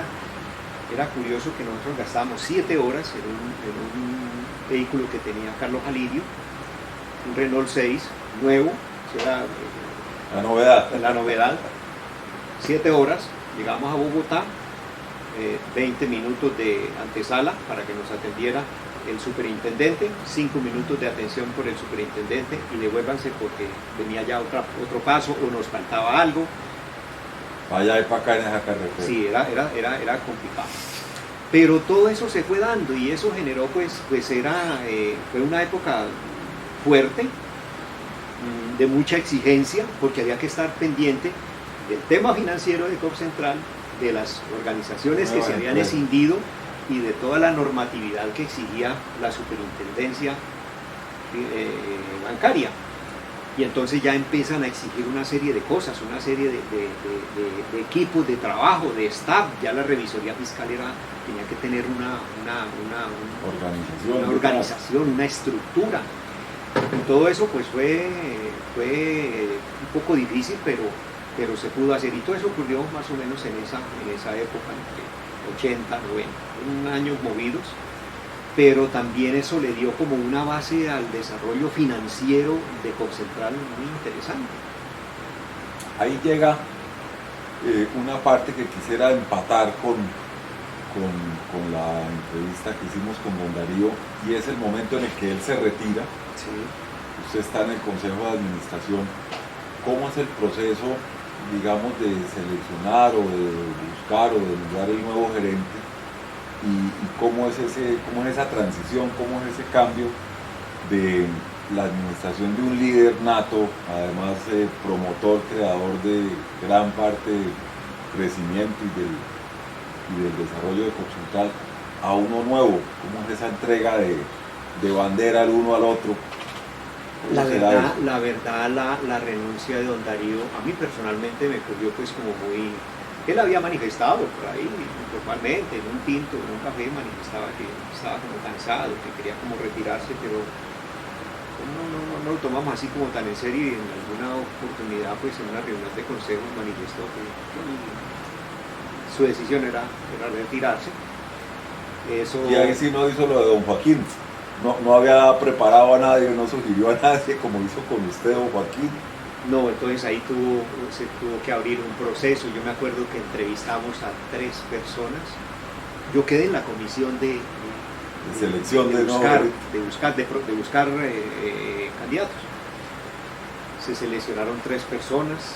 era curioso que nosotros gastábamos 7 horas en un vehículo que tenía Carlos Alirio, un Renault 6 nuevo, era la novedad. 7 horas, llegamos a Bogotá, 20 minutos de antesala para que nos atendiera el superintendente, 5 minutos de atención por el superintendente, y devuélvanse porque venía ya otro paso o nos faltaba algo. Allá y para acá en esa carretera. Sí, era complicado. Pero todo eso se fue dando y eso generó, fue una época fuerte, de mucha exigencia, porque había que estar pendiente del tema financiero de COP Central, de las organizaciones que se habían escindido y de toda la normatividad que exigía la superintendencia bancaria. Y entonces ya empiezan a exigir una serie de cosas, una serie de equipos de trabajo, de staff. Ya la revisoría fiscal tenía que tener una organización, una estructura. Y todo eso pues fue un poco difícil, pero se pudo hacer. Y todo eso ocurrió más o menos en esa época, entre 80, 90, años movidos. Pero también eso le dio como una base al desarrollo financiero de COP Central muy interesante. Ahí llega una parte que quisiera empatar con la entrevista que hicimos con don Darío, y es el momento en el que él se retira. Sí. Usted está en el Consejo de Administración. ¿Cómo es el proceso, digamos, de seleccionar o de buscar o de nombrar el nuevo gerente? Y cómo es esa transición, cómo es ese cambio de la administración de un líder nato, además promotor, creador de gran parte del crecimiento y del desarrollo de COP Central, a uno nuevo? ¿Cómo es esa entrega de bandera al uno al otro? La verdad, la renuncia de don Darío, a mí personalmente me cogió pues como muy... Él había manifestado por ahí, normalmente, en un tinto, en un café, manifestaba que estaba como cansado, que quería como retirarse, pero no lo tomamos así como tan en serio, y en alguna oportunidad, pues en una reunión de consejo manifestó que su decisión era retirarse. Eso... Y ahí sí no hizo lo de don Joaquín, no había preparado a nadie, no sugirió a nadie como hizo con usted, don Joaquín. No, entonces ahí se tuvo que abrir un proceso. Yo me acuerdo que entrevistamos a 3 personas. Yo quedé en la comisión de selección de buscar candidatos. Se seleccionaron 3 personas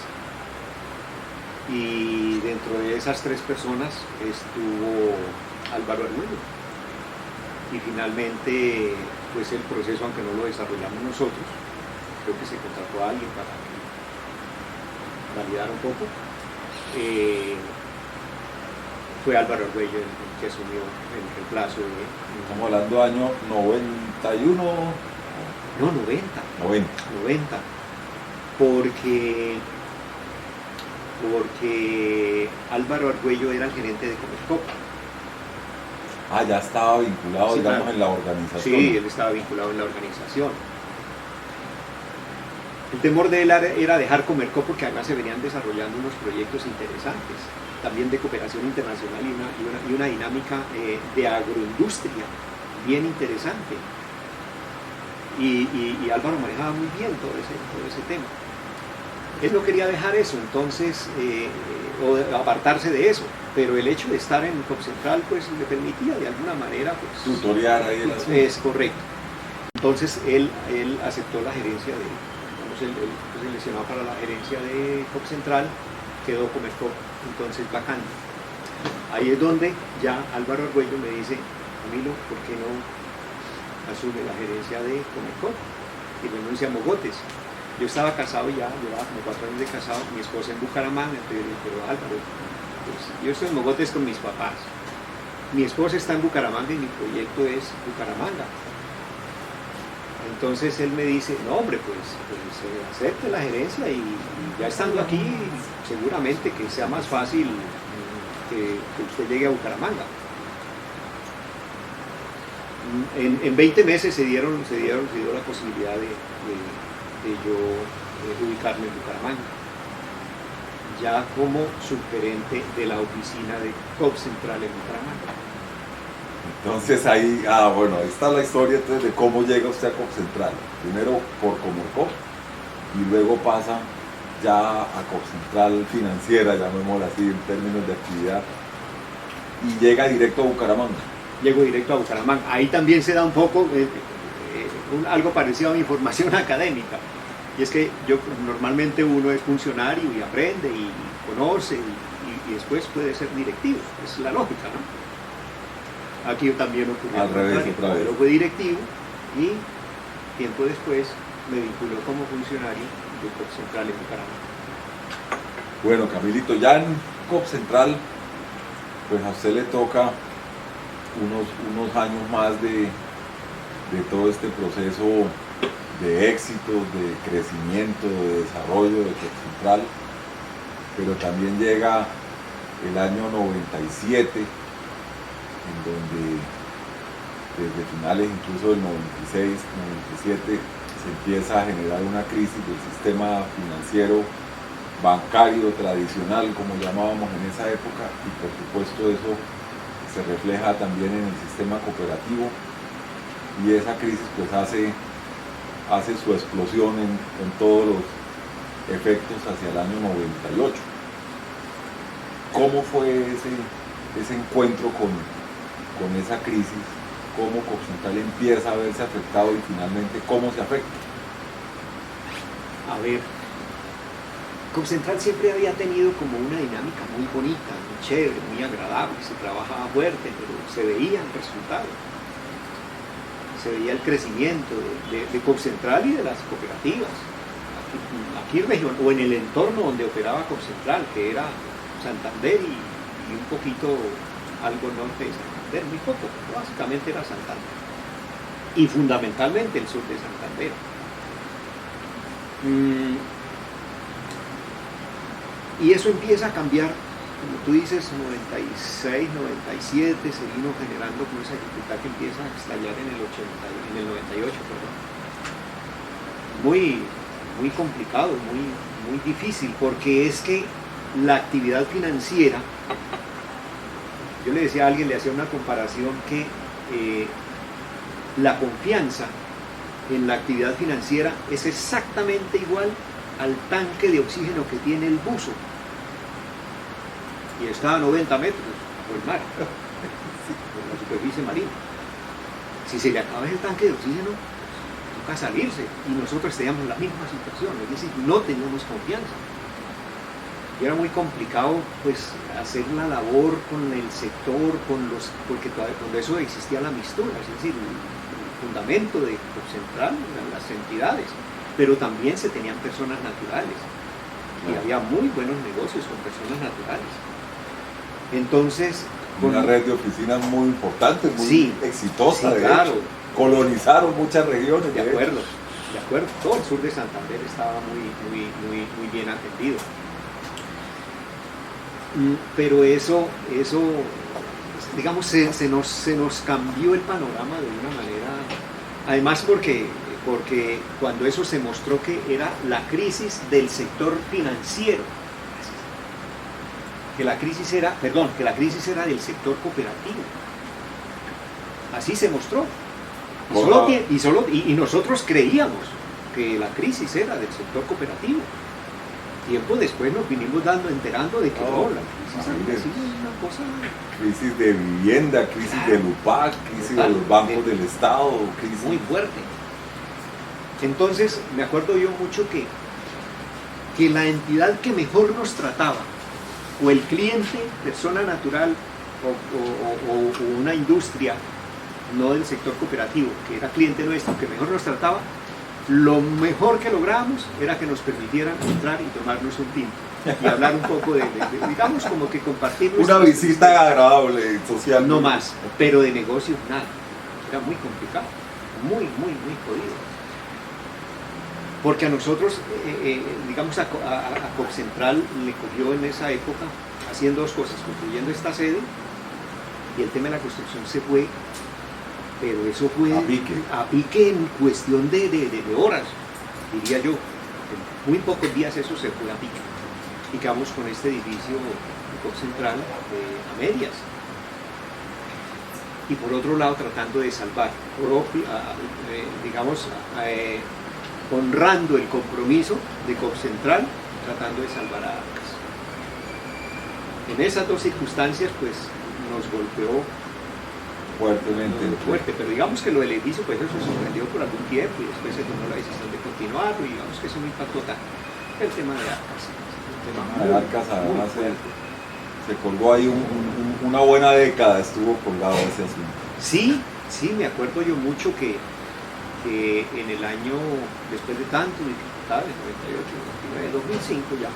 y dentro de esas 3 personas estuvo Álvaro Argüello. Y finalmente, pues el proceso, aunque no lo desarrollamos nosotros, creo que se contrató a alguien para validar un poco, fue Álvaro Argüello el que asumió el reemplazo de... Estamos hablando de año 91... No, 90. Porque Álvaro Argüello era el gerente de Comercop. Ah, ya estaba vinculado, sí, digamos, claro. En la organización. Sí, él estaba vinculado en la organización. El temor de él era dejar Comercop porque además se venían desarrollando unos proyectos interesantes, también de cooperación internacional y una dinámica de agroindustria bien interesante. Y Álvaro manejaba muy bien todo ese tema. Él no quería dejar eso, entonces, o apartarse de eso, pero el hecho de estar en COP Central pues le permitía de alguna manera pues, tutorear ahí el asunto. Es correcto. Entonces él aceptó la gerencia él fue seleccionado para la gerencia de COP Central, quedó Comercop entonces vacante. Ahí es donde ya Álvaro Argüello me dice: Camilo, ¿por qué no asume la gerencia de Comercop y renuncia a Mogotes? Yo estaba casado ya, llevaba como 4 años de casado, mi esposa en Bucaramanga, entonces yo le dije: pero Álvaro, pues, yo estoy en Mogotes con mis papás, mi esposa está en Bucaramanga y mi proyecto es Bucaramanga. Entonces él me dice: no hombre, pues acepte la gerencia y ya estando aquí seguramente que sea más fácil que usted llegue a Bucaramanga. En 20 meses se dio la posibilidad de yo ubicarme en Bucaramanga, ya como subgerente de la oficina de COP Central en Bucaramanga. Entonces ahí, bueno, ahí está la historia entonces, de cómo llega usted a COP Central. Primero por Comercop y luego pasa ya a COP Central Financiera, llamémosla así en términos de actividad, y llega directo a Bucaramanga. Llego directo a Bucaramanga. Ahí también se da un poco algo parecido a mi formación académica. Y es que normalmente uno es funcionario y aprende y conoce y después puede ser directivo. Es la lógica, ¿no? Aquí también ocurrió al revés, contrario. otra vez. Pero fue directivo y tiempo después me vinculó como funcionario de COP Central en Bucaramanga. Bueno, Camilito, ya en COP Central, pues a usted le toca unos años más de todo este proceso de éxito, de crecimiento, de desarrollo de COP Central, pero también llega el año 97, en donde desde finales incluso del 96, 97, se empieza a generar una crisis del sistema financiero bancario tradicional, como llamábamos en esa época, y por supuesto eso se refleja también en el sistema cooperativo, y esa crisis pues hace su explosión en todos los efectos hacia el año 98. ¿Cómo fue ese encuentro con esa crisis? ¿Cómo COP Central empieza a verse afectado y finalmente cómo se afecta? A ver, COP Central siempre había tenido como una dinámica muy bonita, muy chévere, muy agradable, se trabajaba fuerte, pero se veían resultados. Se veía el crecimiento de COP Central y de las cooperativas. Aquí o en el entorno donde operaba COP Central, que era Santander y un poquito algo norte de Santander, muy poco, pero básicamente era Santander. Y fundamentalmente el sur de Santander. Y eso empieza a cambiar, como tú dices, 96, 97, se vino generando con esa dificultad que empieza a estallar en el 98, perdón. Muy complicado, muy difícil, porque es que la actividad financiera, yo le decía a alguien, le hacía una comparación que la confianza en la actividad financiera es exactamente igual al tanque de oxígeno que tiene el buzo, y está a 90 metros bajo el mar, por la superficie marina. Si se le acaba el tanque de oxígeno, toca salirse, y nosotros teníamos la misma situación, es decir, no teníamos confianza. Y era muy complicado pues hacer la labor con el sector, porque todavía cuando eso existía la mistura, es decir, el fundamento de COP Central eran las entidades, pero también se tenían personas naturales, y había muy buenos negocios con personas naturales. Entonces, una red de oficinas muy importante, muy exitosa, sí, de claro. hecho. Colonizaron muchas regiones. De acuerdo. Todo el sur de Santander estaba muy bien atendido. Pero eso digamos, se nos cambió el panorama de una manera, además porque cuando eso se mostró que era la crisis del sector financiero, que la crisis era del sector cooperativo. Así se mostró. Y nosotros creíamos que la crisis era del sector cooperativo. Tiempo después nos vinimos enterando de que la crisis es una cosa... Crisis de vivienda, crisis del UPAC, crisis de los bancos del Estado, crisis muy fuerte. Entonces, me acuerdo yo mucho que la entidad que mejor nos trataba, o el cliente, persona natural, o una industria, no del sector cooperativo, que era cliente nuestro, que mejor nos trataba, lo mejor que lográbamos era que nos permitieran entrar y tomarnos un tinto y hablar un poco digamos, como que compartir una visita agradable, social. No más, pero de negocios nada. Era muy complicado, muy jodido. Porque a nosotros, digamos, a COP Central le cogió en esa época haciendo dos cosas, construyendo esta sede, y el tema de la construcción se fue, pero eso fue a pique en cuestión de horas, diría yo. En muy pocos días eso se fue a pique. Y quedamos con este edificio de COP Central a medias. Y por otro lado tratando de salvar, digamos, honrando el compromiso de COP Central, tratando de salvar a Arcas. En esas dos circunstancias pues nos golpeó fuertemente. Fuerte, pero digamos que lo del edificio pues eso se suspendió por algún tiempo y después se tomó la decisión de continuarlo, y digamos que eso no impactó tanto. El tema de Arcas. Arcas además se colgó ahí una buena década, estuvo colgado ese asunto. Sí, sí, me acuerdo yo mucho que en el año, después de tantas dificultades, 98, 99, 2005 ya,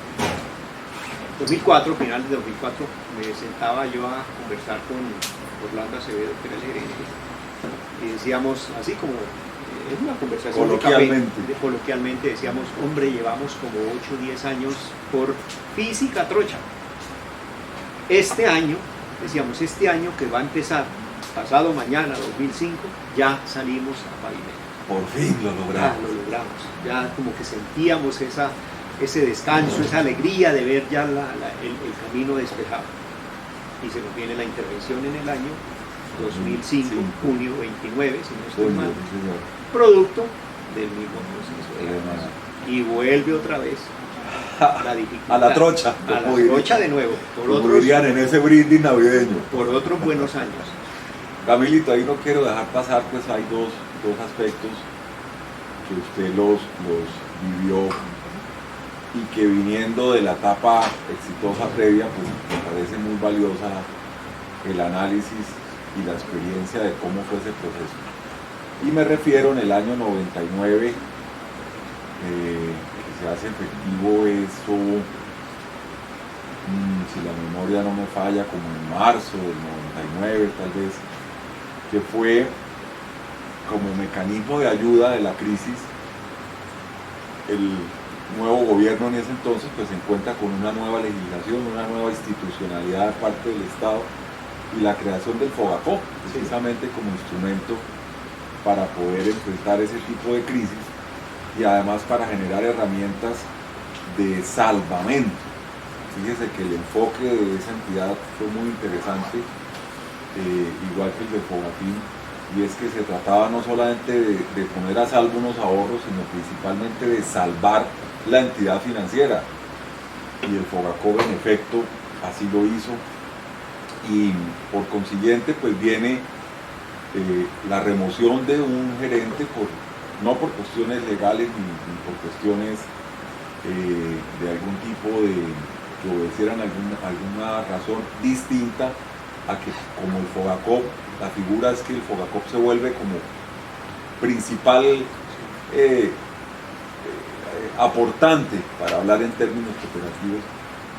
2004, final de 2004, me sentaba yo a conversar con Orlando Acevedo, que era el gerente, y decíamos, así como en una conversación coloquialmente decíamos, hombre, llevamos como 8 o 10 años por física trocha. Este año, decíamos, este año que va a empezar, pasado mañana, 2005, ya salimos a pavimento. Por fin lo logramos. Ya lo logramos, ya como que sentíamos ese descanso, esa alegría de ver ya el camino despejado. Y se nos viene la intervención en el año 2005, junio 29, si no estoy mal, producto del mismo proceso. Y vuelve otra vez la dificultad. A la trocha. A la trocha de nuevo. Como dirían en ese brindis navideño. Por otros buenos años. Camilito, ahí no quiero dejar pasar, pues hay dos aspectos que usted los vivió y que viniendo de la etapa exitosa previa, pues me parece muy valiosa el análisis y la experiencia de cómo fue ese proceso. Y me refiero en el año 99, que se hace efectivo eso, si la memoria no me falla, como en marzo del 99 tal vez, que fue como mecanismo de ayuda de la crisis. El nuevo gobierno en ese entonces pues se encuentra con una nueva legislación, una nueva institucionalidad de parte del Estado y la creación del FOGACOP, precisamente como instrumento para poder enfrentar ese tipo de crisis y además para generar herramientas de salvamento. Fíjese que el enfoque de esa entidad fue muy interesante, igual que el de FOGAPIN, y es que se trataba no solamente de poner a salvo unos ahorros, sino principalmente de salvar la entidad financiera. Y el FOGACOP en efecto así lo hizo, y por consiguiente pues viene la remoción de un gerente, no por cuestiones legales ni por cuestiones de algún tipo de que obedecieran alguna razón distinta a que como el FOGACOP, la figura es que el FOGACOP se vuelve como principal aportante, para hablar en términos cooperativos,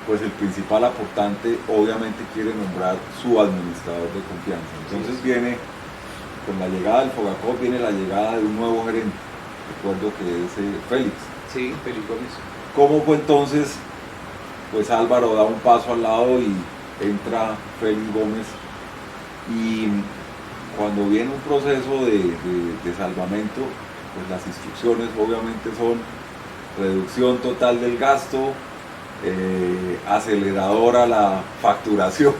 pues el principal aportante obviamente quiere nombrar su administrador de confianza. Entonces viene, con la llegada del FOGACOP, viene la llegada de un nuevo gerente, recuerdo que es Félix. Sí, Félix Gómez. ¿Cómo fue entonces? Pues Álvaro da un paso al lado y entra Félix Gómez, y cuando viene un proceso de salvamento, pues las instrucciones obviamente son reducción total del gasto, aceleradora la facturación,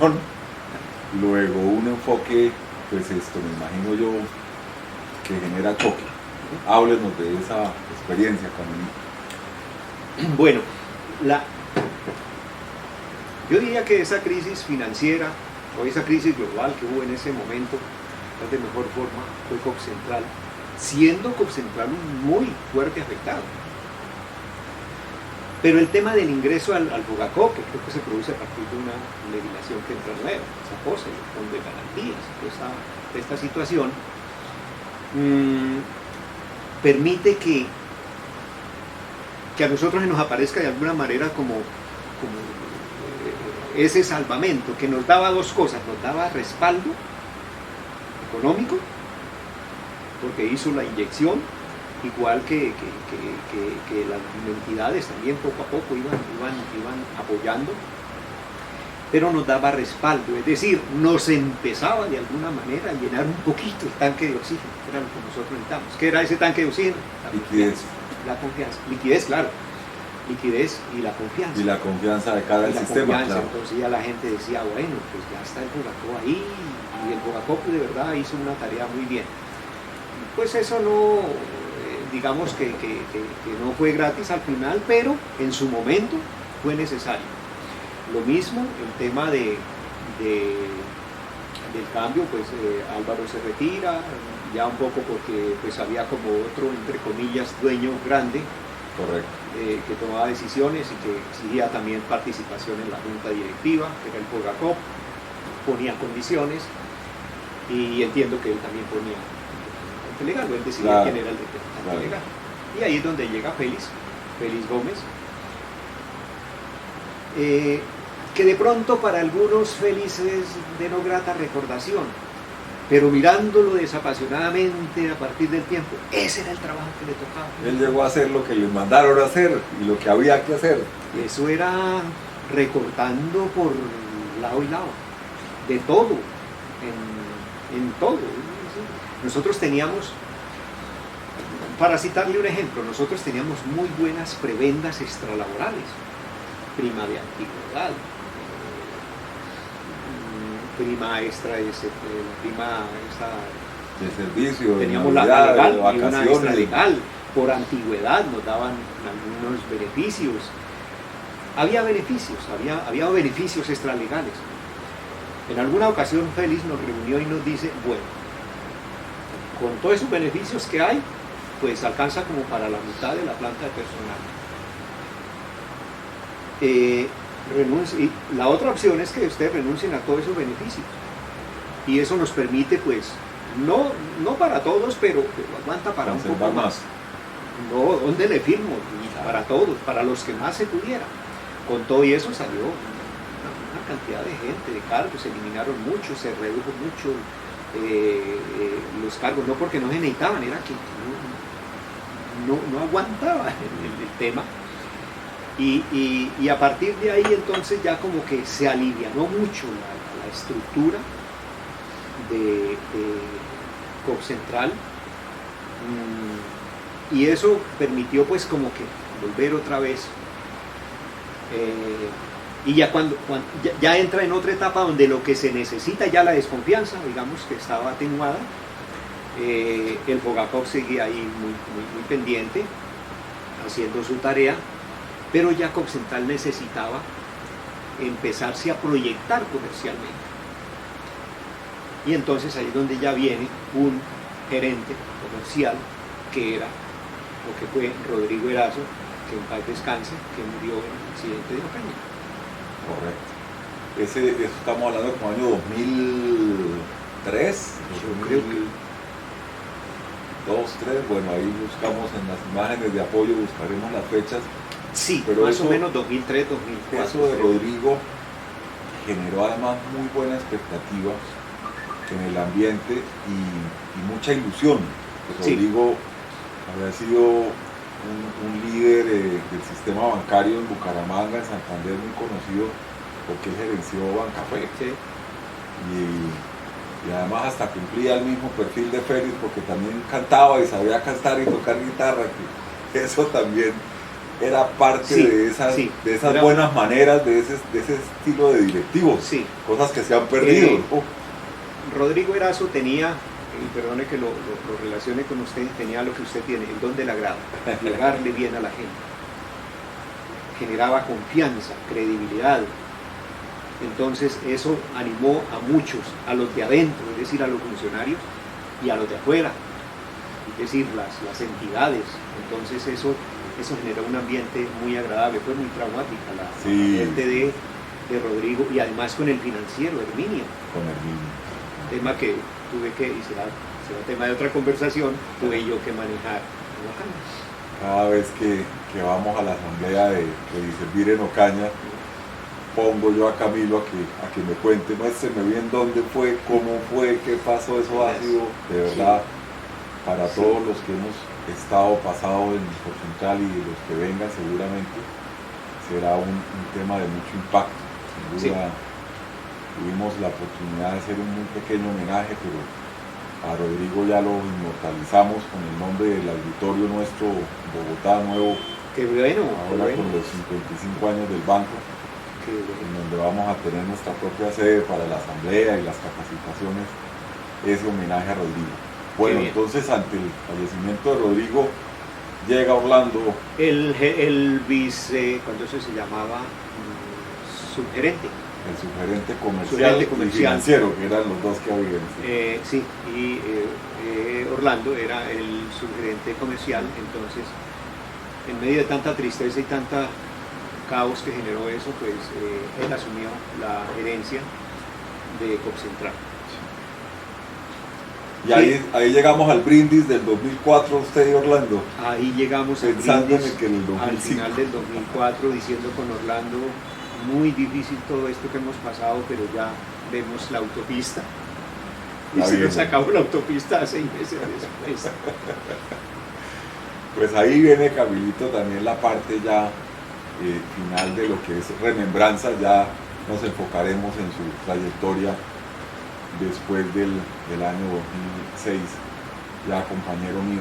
luego un enfoque, pues esto me imagino yo, que genera choque. Háblenos de esa experiencia, Camilo. Bueno, yo diría que esa crisis financiera o esa crisis global que hubo en ese momento, de mejor forma, fue COP Central, siendo COP Central muy fuerte afectado. Pero el tema del ingreso al FOGACOP, que creo que se produce a partir de una legislación que entra nueva, esa cosa, el fondo de garantías, toda esta situación, permite que a nosotros nos aparezca de alguna manera como ese salvamento que nos daba dos cosas: nos daba respaldo económico porque hizo la inyección, igual que las entidades también poco a poco iban apoyando, pero nos daba respaldo, es decir, nos empezaba de alguna manera a llenar un poquito el tanque de oxígeno, que era lo que nosotros necesitamos. ¿Qué era ese tanque de oxígeno? La confianza. Liquidez, claro. Liquidez y la confianza. Y la confianza de cara al sistema. Claro. Entonces ya la gente decía, bueno, pues ya está el FOGACOP ahí, y el FOGACOP de verdad hizo una tarea muy bien. Pues eso no, digamos que no fue gratis al final, pero en su momento fue necesario. Lo mismo el tema del cambio, pues Álvaro se retira, ya un poco porque pues había como otro, entre comillas, dueño grande, Correcto. Que tomaba decisiones y que exigía también participación en la junta directiva, que era el FOGACOP, ponía condiciones y entiendo que él también ponía el representante legal, o él decidía quién era el representante legal. Y ahí es donde llega Félix Gómez, que de pronto para algunos Félix es de no grata recordación, pero mirándolo desapasionadamente a partir del tiempo, ese era el trabajo que le tocaba. Él llegó a hacer lo que le mandaron a hacer y lo que había que hacer. Eso era recortando por lado y lado, de todo, en todo. Nosotros teníamos, para citarle un ejemplo, nosotros teníamos muy buenas prebendas extralaborales, prima de antigüedad, prima extra, prima esta, de servicio, teníamos de la legal de y una extra legal, por antigüedad nos daban algunos beneficios, había beneficios, había beneficios extralegales. En alguna ocasión Félix nos reunió y nos dice, bueno, con todos esos beneficios que hay, pues alcanza como para la mitad de la planta de personal. Y la otra opción es que ustedes renuncien a todos esos beneficios y eso nos permite, pues, no para todos, pero aguanta para un poco más. No, ¿dónde le firmo? Para todos, para los que más se pudiera. Con todo y eso salió una cantidad de gente, de cargos, se eliminaron muchos, se redujo mucho los cargos, no porque no se necesitaban, era que no aguantaba el tema. Y a partir de ahí entonces ya como que se alivianó mucho la estructura de COP Central, y eso permitió pues como que volver otra vez, y ya cuando ya entra en otra etapa donde lo que se necesita ya la desconfianza, digamos que estaba atenuada, el FOGACOP seguía ahí muy pendiente, haciendo su tarea, pero ya COP Central necesitaba empezarse a proyectar comercialmente. Y entonces ahí es donde ya viene un gerente comercial que era, o que fue Rodrigo Erazo, que en paz descanse, que murió en un accidente de Ocaña. Correcto. Eso estamos hablando como año 2003, Yo creo que 2003, bueno, ahí buscamos en las imágenes de apoyo, buscaremos las fechas. sí, pero más eso, o menos 2003, 2004. Eso de Rodrigo generó además muy buena expectativa en el ambiente y mucha ilusión. Pues Rodrigo había sido un líder del sistema bancario en Bucaramanga, en Santander, muy conocido porque él gerenció Bancafé. Sí. Y además hasta cumplía el mismo perfil de Félix porque también cantaba y sabía cantar y tocar guitarra, que eso también era parte de esas buenas maneras, de ese estilo de directivos, cosas que se han perdido. Rodrigo Erazo tenía, y perdone que lo relacione con usted, tenía lo que usted tiene, el don del agrado, llegarle bien a la gente. Generaba confianza, credibilidad. Entonces eso animó a muchos, a los de adentro, es decir, a los funcionarios, y a los de afuera, es decir, las entidades. Entonces eso generó un ambiente muy agradable, fue muy traumática la gente de Rodrigo, y además con el financiero, Herminio. Con Herminio. Tema que tuve que, y será tema de otra conversación, tuve yo que manejar en Ocaña. Cada vez que vamos a la asamblea de Diservir en Ocaña, pongo yo a Camilo a que me cuente, muéstreme bien dónde fue, cómo fue, qué pasó. Eso ha sido de verdad para todos los que hemos pasado en COP Central y los que vengan seguramente será un tema de mucho impacto. Sin duda tuvimos la oportunidad de hacer un muy pequeño homenaje, pero a Rodrigo ya lo inmortalizamos con el nombre del auditorio nuestro Bogotá Nuevo. Qué bueno. Ahora con los 55 años del banco, en donde vamos a tener nuestra propia sede para la asamblea y las capacitaciones, ese homenaje a Rodrigo. Bueno, entonces ante el fallecimiento de Rodrigo llega Orlando. El vice, cuando eso se llamaba subgerente. El subgerente comercial y financiero, que eran los dos que habían. Orlando era el subgerente comercial, entonces en medio de tanta tristeza y tanta caos que generó eso, pues él asumió la gerencia de Copcentral. Y ahí llegamos al brindis del 2004, usted y Orlando. Ahí llegamos pensando al brindis, en que en el 2005. al final del 2004, diciendo con Orlando, muy difícil todo esto que hemos pasado, pero ya vemos la autopista. Y se nos acabó la autopista 6 meses después. Pues ahí viene, Camilito, también la parte ya final de lo que es remembranza. Ya nos enfocaremos en su trayectoria después del año 2006, ya compañero mío.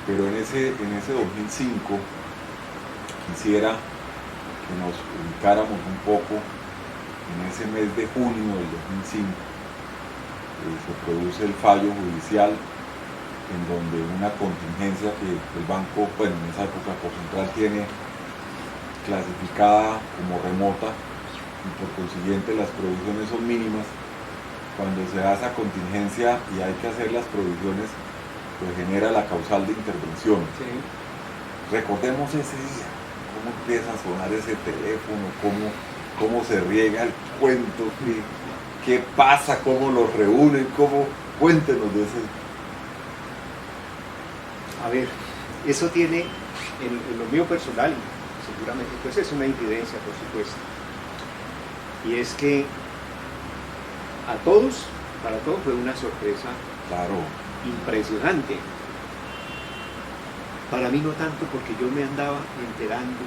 Pero en ese 2005 quisiera que nos ubicáramos un poco en ese mes de junio del 2005. Se produce el fallo judicial en donde una contingencia que el banco, bueno, en esa época Copcentral tiene clasificada como remota y por consiguiente las provisiones son mínimas. Cuando se da esa contingencia y hay que hacer las provisiones, pues genera la causal de intervención. Sí. Recordemos ese día, cómo empieza a sonar ese teléfono, cómo se riega el cuento, qué pasa, cómo los reúnen, cuéntenos de ese. A ver, eso tiene, en lo mío personal, seguramente, pues es una incidencia, por supuesto. Y es que para todos fue una sorpresa, claro, impresionante. Para mí no tanto, porque yo me andaba enterando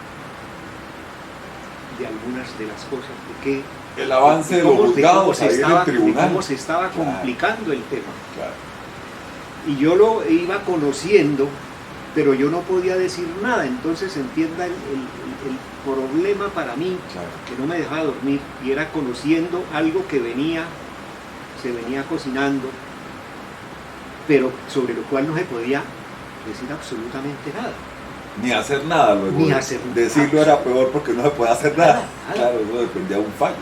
de algunas de las cosas, de que el avance de los juzgados ahí en el tribunal, cómo se estaba complicando el tema. Claro. Y yo lo iba conociendo, pero yo no podía decir nada. Entonces entienda el problema para mí, claro, que no me dejaba dormir, y era conociendo algo que se venía cocinando, pero sobre lo cual no se podía decir absolutamente nada. Ni hacer nada luego. Ni hacer nada. Decirlo era peor porque no se puede hacer nada. Claro, eso dependía de un fallo.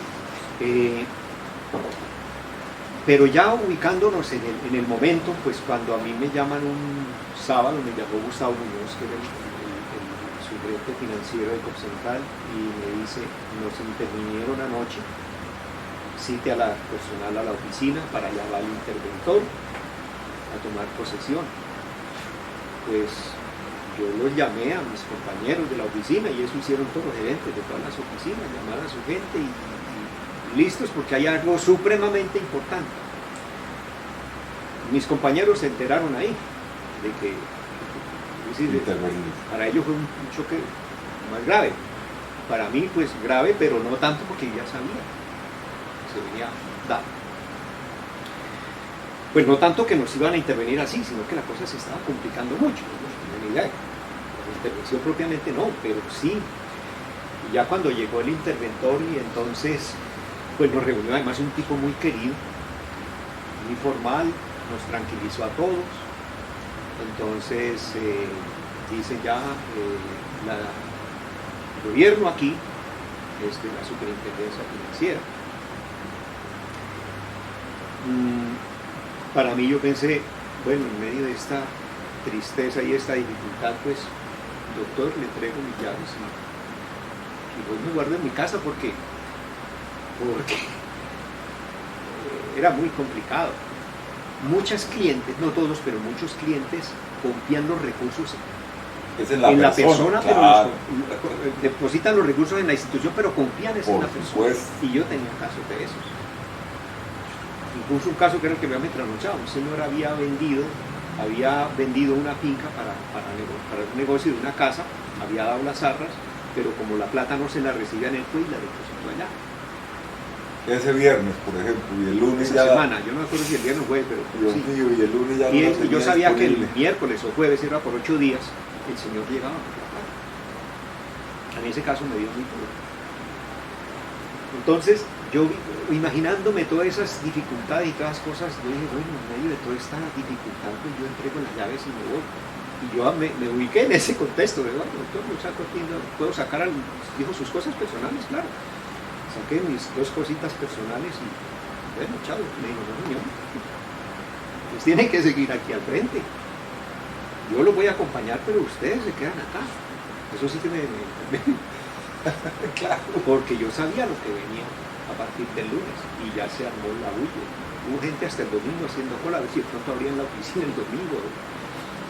Pero ya ubicándonos en el momento, pues cuando a mí me llaman un sábado, me llamó Gustavo Muñoz, que era el subgerente financiero de Copcentral, y me dice, nos intervinieron anoche, cite a la personal a la oficina, para allá va el interventor a tomar posesión. Pues yo los llamé a mis compañeros de la oficina, y eso hicieron todos los gerentes de todas las oficinas, llamar a su gente y listos, porque hay algo supremamente importante. Mis compañeros se enteraron ahí de que, es decir, para ellos fue un choque más grave. Para mí, pues grave, pero no tanto, porque ya sabía que se venía dado. Pues no tanto que nos iban a intervenir así, sino que la cosa se estaba complicando mucho. No tenía ni idea. La intervención propiamente no, pero sí. Y ya cuando llegó el interventor, y entonces pues nos reunió, además un tipo muy querido, muy formal, nos tranquilizó a todos. Entonces dice ya el gobierno aquí es de la superintendencia financiera. Para mí, yo pensé, bueno, en medio de esta tristeza y esta dificultad, pues, doctor, le entrego mis llaves y voy me guardo en mi casa porque era muy complicado. Muchos clientes, no todos, pero muchos clientes confían los recursos en la persona, claro, pero depositan los recursos en la institución, pero confían en la persona. Y yo tenía casos de esos. Incluso un caso que era el que me había trasnochado. Un señor había vendido una finca para un negocio de una casa, había dado las arras, pero como la plata no se la recibía en el fue y la depositó allá. Ese viernes, por ejemplo, y el lunes esa ya... semana, yo no me acuerdo si el viernes o jueves, pero Dios sí. mío, y el lunes ya y no yo sabía disponible. que el miércoles o jueves, era por 8 días, el señor llegaba por la plata. A mí ese caso me dio muy duro. Entonces, yo imaginándome todas esas dificultades y todas las cosas, yo dije, bueno, en medio de toda esta dificultad, pues yo entrego las llaves y me voy. Y yo me ubiqué en ese contexto, ¿verdad? Doctor, puedo sacar, dijo, sus cosas personales, claro. Saqué mis 2 cositas personales y, bueno, chao, me dijo, no, señor, pues tienen que seguir aquí al frente. Yo los voy a acompañar, pero ustedes se quedan acá. Eso sí que Claro. porque yo sabía lo que venía a partir del lunes y ya se armó la bulla. Hubo gente hasta el domingo haciendo cola, a ver si de pronto abrían la oficina el domingo,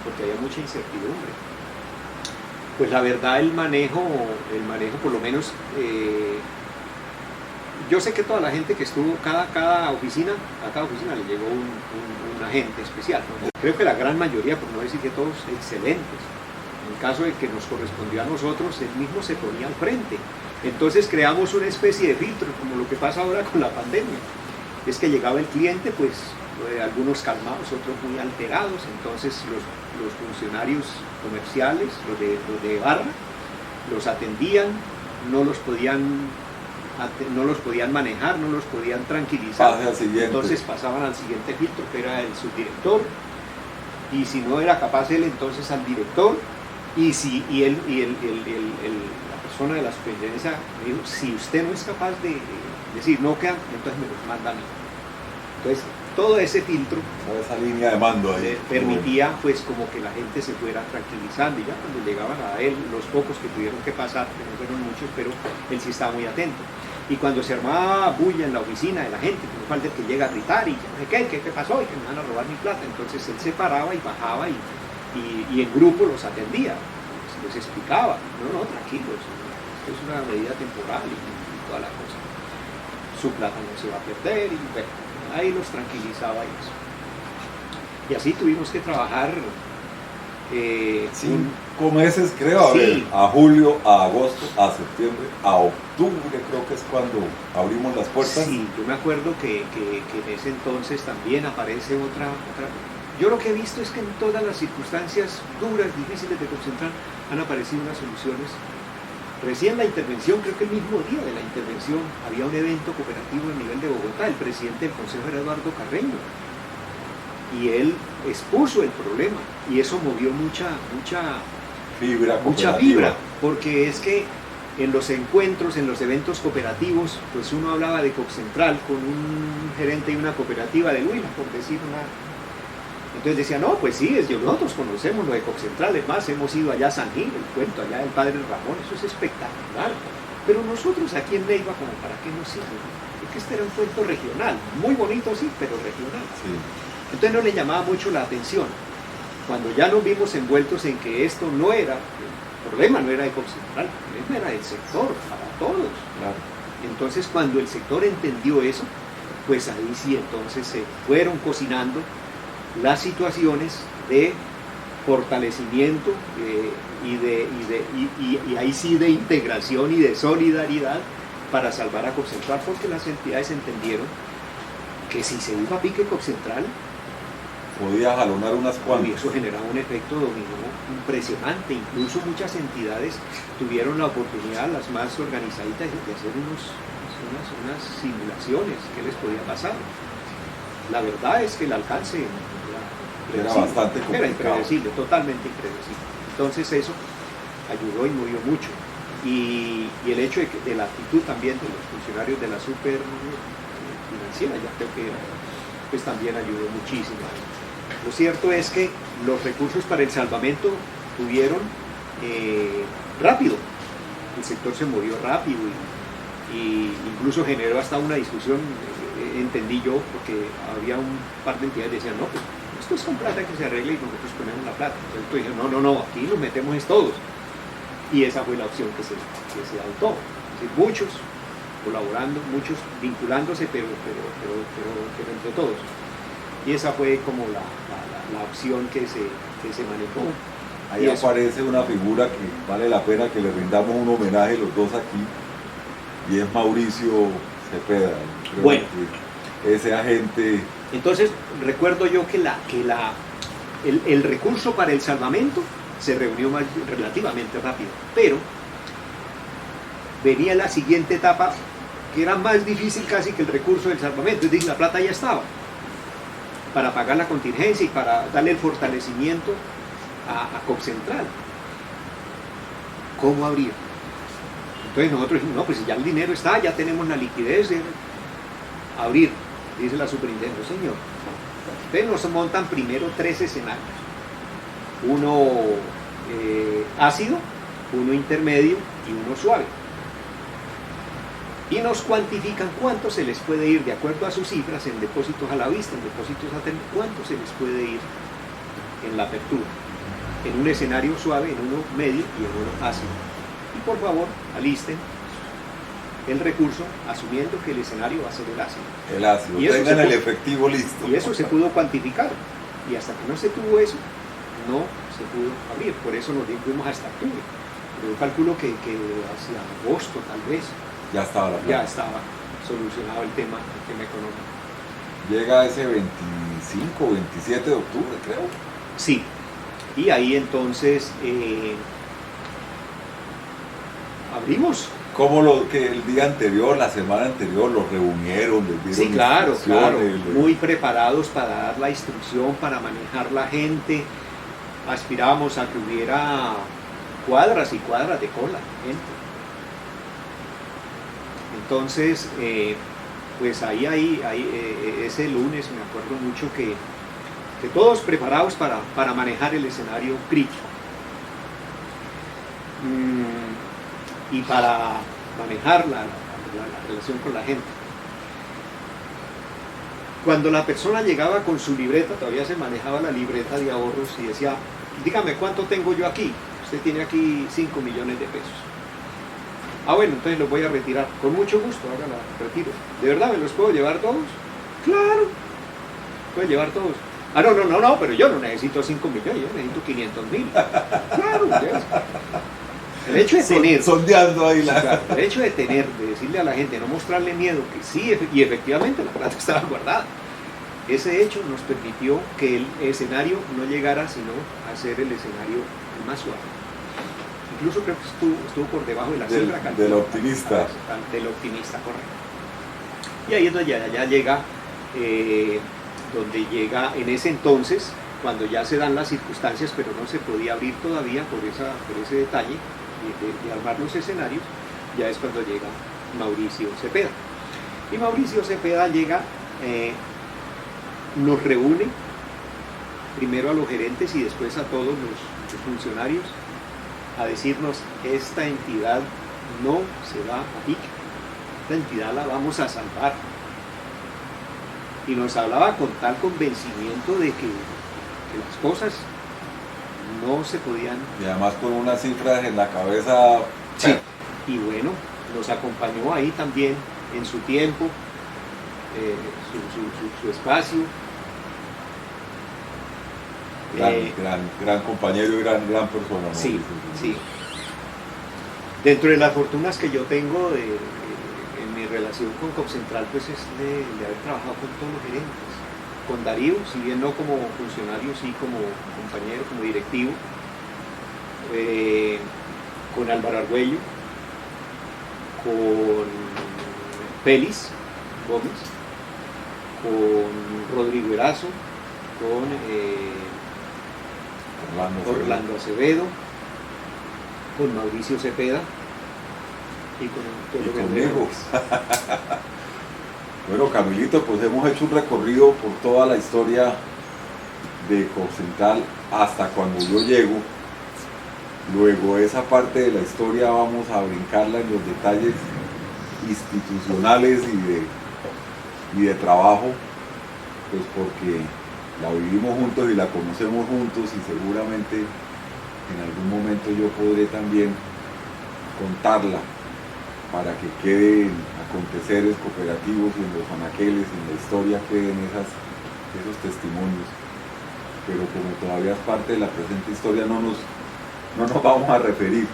porque había mucha incertidumbre. Pues la verdad el manejo por lo menos, yo sé que toda la gente que estuvo, a cada oficina le llegó un agente especial, ¿no? Creo que la gran mayoría, por no decir que todos, excelentes. En el caso de que nos correspondió a nosotros, él mismo se ponía al frente. Entonces creamos una especie de filtro, como lo que pasa ahora con la pandemia. Es que llegaba el cliente, pues algunos calmados, otros muy alterados, entonces los funcionarios comerciales, los de barra, los atendían, no los podían manejar, no los podían tranquilizar. Entonces pasaban al siguiente filtro, que era el subdirector, y si no era capaz él, entonces al director, la persona de la superintendencia me dijo, si usted no es capaz de decir no quedan, entonces me los manda a mí. Entonces todo ese filtro, esa línea de mando ahí, permitía pues como que la gente se fuera tranquilizando, y ya cuando llegaban a él, los pocos que tuvieron que pasar, que no fueron muchos, pero él sí estaba muy atento. Y cuando se armaba bulla en la oficina de la gente, no falta el que llega a gritar y ¿qué pasó? Y que me van a robar mi plata. Entonces él se paraba y bajaba y en grupo los atendía, les explicaba, no, tranquilos, esto es una medida temporal y toda la cosa. Su plata no se va a perder, y bueno, ahí los tranquilizaba y eso. Y así tuvimos que trabajar 5 meses, creo, sí. A julio, a agosto, a septiembre, a octubre, creo que es cuando abrimos las puertas. Sí, yo me acuerdo que en ese entonces también aparece otra. Yo lo que he visto es que en todas las circunstancias duras, difíciles de concentrar, han aparecido unas soluciones. Recién la intervención, creo que el mismo día de la intervención, había un evento cooperativo a nivel de Bogotá. El presidente del Consejo era Eduardo Carreño, y él expuso el problema, y eso movió mucha fibra, porque es que en los encuentros, en los eventos cooperativos, pues uno hablaba de Cocentral con un gerente de una cooperativa de Huila, por decir una. Entonces decía, no, pues sí, nosotros conocemos lo de Cocentral, es más, hemos ido allá a San Gil, el cuento allá del padre Ramón, eso es espectacular, pero nosotros aquí en Neiva, como para qué nos sirve, porque este era un cuento regional, muy bonito sí, pero regional. Sí. Entonces no le llamaba mucho la atención. Cuando ya nos vimos envueltos en que esto no era, el problema no era de Cocentral, el problema era del sector, para todos. Claro. Entonces cuando el sector entendió eso, pues ahí sí entonces se fueron cocinando las situaciones de fortalecimiento y ahí sí de integración y de solidaridad para salvar a Cocentral, porque las entidades entendieron que si se iba a pique Cocentral, podía jalonar unas cuantas. Y eso generaba un efecto dominó impresionante. Incluso muchas entidades tuvieron la oportunidad, las más organizaditas, de hacer unas simulaciones. ¿Qué les podía pasar? La verdad es que el alcance era bastante complicado. Era impredecible, totalmente impredecible. Entonces eso ayudó y movió mucho. Y el hecho de la actitud también de los funcionarios de la super financiera, ya creo que pues también ayudó muchísimo. Lo cierto es que los recursos para el salvamento tuvieron rápido, el sector se movió rápido y incluso generó hasta una discusión, entendí yo, porque había un par de entidades que decían, no, pues esto es con plata que se arregle y nosotros ponemos la plata. Entonces dije, no, aquí nos metemos es todos. Y esa fue la opción que se adoptó. Es decir, muchos colaborando, muchos vinculándose, pero entre todos. Y esa fue como la opción que se manejó. Ahí aparece una figura que vale la pena que le rindamos un homenaje los dos aquí, y es Mauricio Cepeda. Bueno, ese agente. Entonces recuerdo yo que el recurso para el salvamento se reunió relativamente rápido, pero venía la siguiente etapa que era más difícil casi que el recurso del salvamento, es decir, la plata ya estaba para pagar la contingencia y para darle el fortalecimiento a Cocentral. ¿Cómo abrir? Entonces nosotros dijimos, no, pues si ya el dinero está, ya tenemos la liquidez de abrir. Dice la superintendencia, señor, ustedes nos montan primero 3 escenarios. Uno ácido, uno intermedio y uno suave. Y nos cuantifican cuánto se les puede ir, de acuerdo a sus cifras, en depósitos a la vista, en depósitos a término, cuánto se les puede ir en la apertura, en un escenario suave, en uno medio y en uno ácido. Y por favor, alisten el recurso asumiendo que el escenario va a ser el ácido. El ácido, y tengan el efectivo listo. Y eso se pudo cuantificar. Y hasta que no se tuvo eso, no se pudo abrir. Por eso nos fuimos hasta octubre. Pero yo calculo que hacia agosto tal vez ya estaba la plata. Ya estaba solucionado el tema económico. Llega ese 25, 27 de octubre, creo. Sí. Y ahí entonces abrimos. Como lo que el día anterior, la semana anterior, los reunieron, les dieron Sí, claro, instrucciones, muy preparados para dar la instrucción, para manejar la gente. Aspirábamos a que hubiera cuadras y cuadras de cola, gente. Entonces, pues ahí ese lunes me acuerdo mucho que todos preparados para manejar el escenario crítico. Y para manejar la relación con la gente. Cuando la persona llegaba con su libreta, todavía se manejaba la libreta de ahorros y decía, dígame cuánto tengo yo aquí, usted tiene aquí 5 millones de pesos. Ah, bueno, entonces los voy a retirar, con mucho gusto, ahora la retiro. ¿De verdad me los puedo llevar todos? Claro, puedo llevar todos. Ah, no, pero yo no necesito 5 millones, yo necesito 500.000. Claro, ya. El hecho de tener, sondeando ahí el hecho de tener, de decirle a la gente, no mostrarle miedo, que sí, y efectivamente la plata estaba guardada. Ese hecho nos permitió que el escenario no llegara sino a ser el escenario más suave. Incluso creo que estuvo por debajo de la cifra del optimista. Del optimista, correcto. Y ahí es donde ya llega, en ese entonces, cuando ya se dan las circunstancias, pero no se podía abrir todavía por ese detalle de armar los escenarios, ya es cuando llega Mauricio Cepeda. Y Mauricio Cepeda llega, nos reúne primero a los gerentes y después a todos los funcionarios a decirnos, esta entidad no se va a pique, esta entidad la vamos a salvar. Y nos hablaba con tal convencimiento de que las cosas no se podían. Y además con unas cifras en la cabeza. Sí. Y bueno, nos acompañó ahí también en su tiempo, su espacio. Gran compañero y gran persona, ¿no? Sí, sí. Dentro de las fortunas que yo tengo en mi relación con Copcentral, pues es de haber trabajado con todos los gerentes. Con Darío, si bien no como funcionario, sí como compañero, como directivo. Con Álvaro Argüello, con Félix Gómez, con Rodrigo Erazo, con Orlando Acevedo, con Mauricio Cepeda y conmigo. Bueno, Camilito, pues hemos hecho un recorrido por toda la historia de Copcentral hasta cuando yo llego. Luego esa parte de la historia vamos a brincarla en los detalles institucionales y de trabajo, pues porque la vivimos juntos y la conocemos juntos y seguramente en algún momento yo podré también contarla para que queden aconteceres cooperativos y en los anaqueles, en la historia queden esos testimonios. Pero como todavía es parte de la presente historia, no nos vamos a referir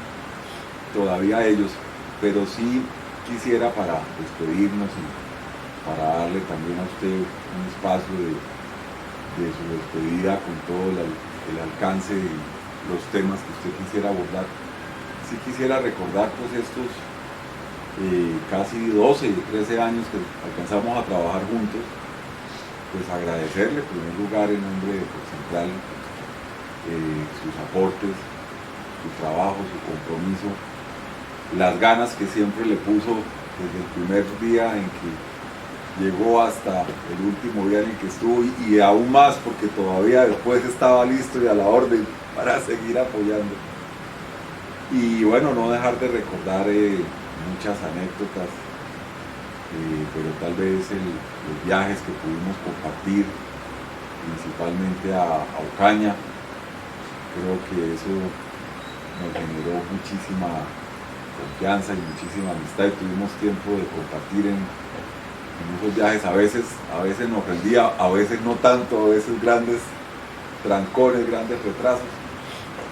todavía a ellos, pero sí quisiera para despedirnos y para darle también a usted un espacio de su despedida con todo el alcance y los temas que usted quisiera abordar. Sí quisiera recordar pues estos casi 12 y 13 años que alcanzamos a trabajar juntos, pues agradecerle en primer lugar en nombre de Copcentral sus aportes, su trabajo, su compromiso, las ganas que siempre le puso desde el primer día en que llegó hasta el último día en el que estuvo y aún más porque todavía después estaba listo y a la orden para seguir apoyando. Y bueno, no dejar de recordar muchas anécdotas, pero tal vez los viajes que pudimos compartir, principalmente a Ocaña, creo que eso nos generó muchísima confianza y muchísima amistad, y tuvimos tiempo de compartir en esos viajes. A veces nos rendía, a veces no tanto, a veces grandes trancones, grandes retrasos,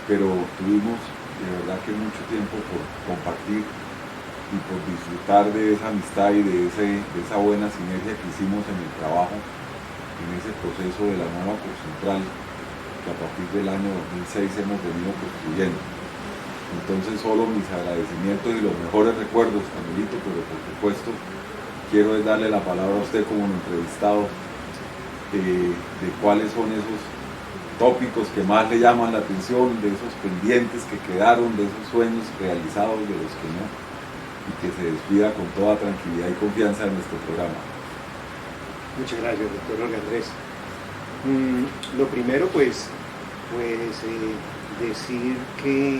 pero tuvimos de verdad que mucho tiempo por compartir y por disfrutar de esa amistad y de esa buena sinergia que hicimos en el trabajo, en ese proceso de la nueva Corcentral que a partir del año 2006 hemos venido construyendo. Entonces, solo mis agradecimientos y los mejores recuerdos, Camilito, pero por supuesto quiero darle la palabra a usted como un entrevistado de cuáles son esos tópicos que más le llaman la atención, de esos pendientes que quedaron, de esos sueños realizados, de los que no, y que se despida con toda tranquilidad y confianza en nuestro programa. Muchas gracias, doctor Jorge Andrés. Lo primero, pues decir que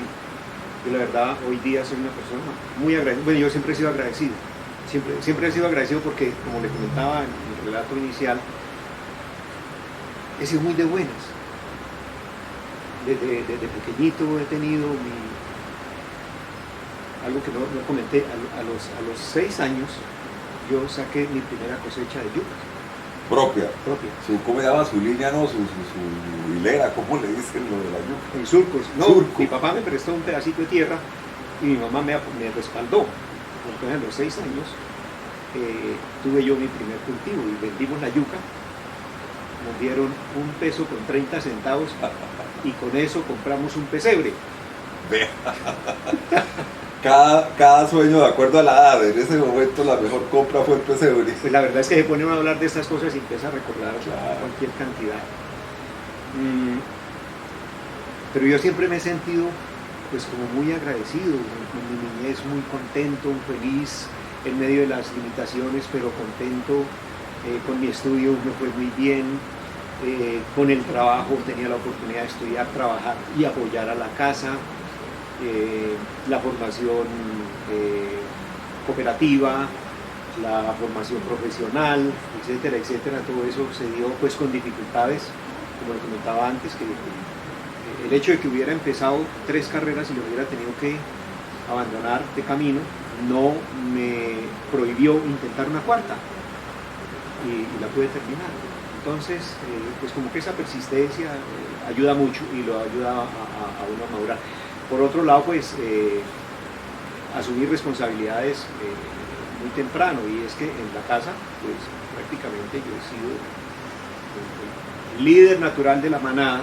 la verdad hoy día soy una persona muy agradecida. Bueno, yo siempre he sido agradecido, siempre he sido agradecido porque, como le comentaba en el relato inicial, he sido muy de buenas. Desde pequeñito he tenido algo que no comenté, a los 6 años yo saqué mi primera cosecha de yuca. Propia. ¿Cómo se llama su línea, no? Su hilera, ¿cómo le dicen lo de la yuca? En surcos. No, surco. Mi papá me prestó un pedacito de tierra y mi mamá me respaldó. Entonces a los 6 años tuve yo mi primer cultivo y vendimos la yuca. Nos dieron $1 con 30 centavos y con eso compramos un pesebre. Cada sueño de acuerdo a la edad. En ese momento la mejor compra fue el pesebre. Pues la verdad es que se pone uno a hablar de estas cosas y empieza a recordar cualquier cantidad. Pero yo siempre me he sentido pues como muy agradecido, con mi niñez muy contento, feliz en medio de las limitaciones, pero contento. Con mi estudio me fue muy bien. Con el trabajo tenía la oportunidad de estudiar, trabajar y apoyar a la casa. La formación cooperativa, la formación profesional, etcétera, etcétera, todo eso se dio pues con dificultades, como le comentaba antes, que el hecho de que hubiera empezado 3 carreras y lo hubiera tenido que abandonar de camino no me prohibió intentar una cuarta y la pude terminar. Entonces, pues como que esa persistencia ayuda mucho y lo ayuda a uno a madurar. Por otro lado, pues asumir responsabilidades muy temprano, y es que en la casa, pues prácticamente yo he sido el líder natural de la manada,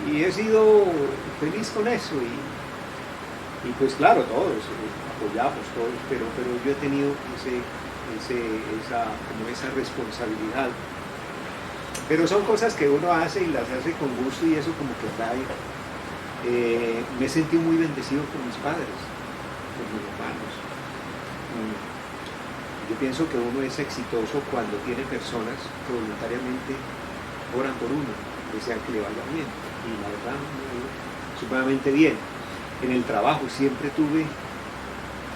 y he sido feliz con eso, y pues claro, todos apoyamos todos, pero yo he tenido esa responsabilidad. Pero son cosas que uno hace y las hace con gusto, y eso como que trae. Me he sentido muy bendecido por mis padres, por mis hermanos. Yo pienso que uno es exitoso cuando tiene personas que voluntariamente oran por uno, desean que le vaya bien. Y la verdad, me ha ido supremamente bien. En el trabajo siempre tuve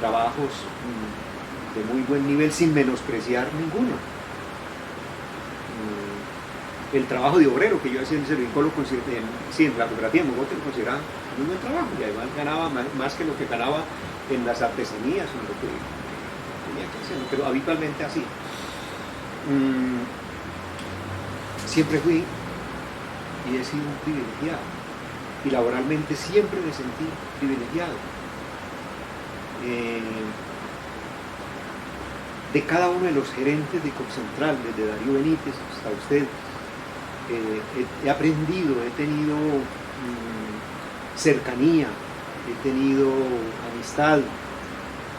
trabajos de muy buen nivel sin menospreciar ninguno. El trabajo de obrero que yo hacía en Servincol, en la cooperativa de Mogote, lo consideraba un buen trabajo, y además ganaba más que lo que ganaba en las artesanías, en lo que tenía que hacer, lo que habitualmente hacía. Siempre fui y he sido un privilegiado, y laboralmente siempre me sentí privilegiado. De cada uno de los gerentes de Corcentral, desde Darío Benítez hasta usted, he aprendido, he tenido cercanía, he tenido amistad,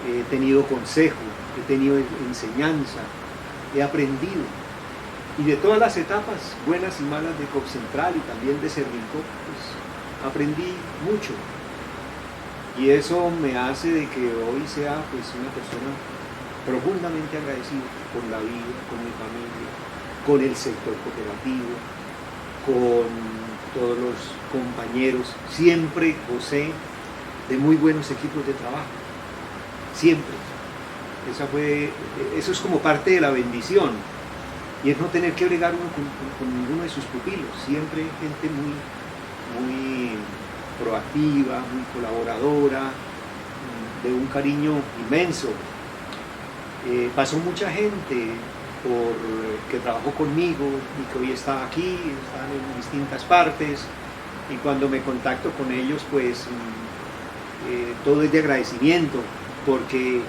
he tenido consejo, he tenido enseñanza, he aprendido. Y de todas las etapas, buenas y malas, de Corcentral y también de Servincol, pues aprendí mucho. Y eso me hace de que hoy sea pues una persona profundamente agradecida con la vida, con mi familia, con el sector cooperativo, con todos los compañeros, siempre gocé de muy buenos equipos de trabajo, siempre. Eso es como parte de la bendición, y es no tener que bregar uno con ninguno de sus pupilos, siempre gente muy proactiva, muy colaboradora, de un cariño inmenso. Pasó mucha gente que trabajó conmigo y que hoy está aquí, están en distintas partes, y cuando me contacto con ellos, pues todo es de agradecimiento, porque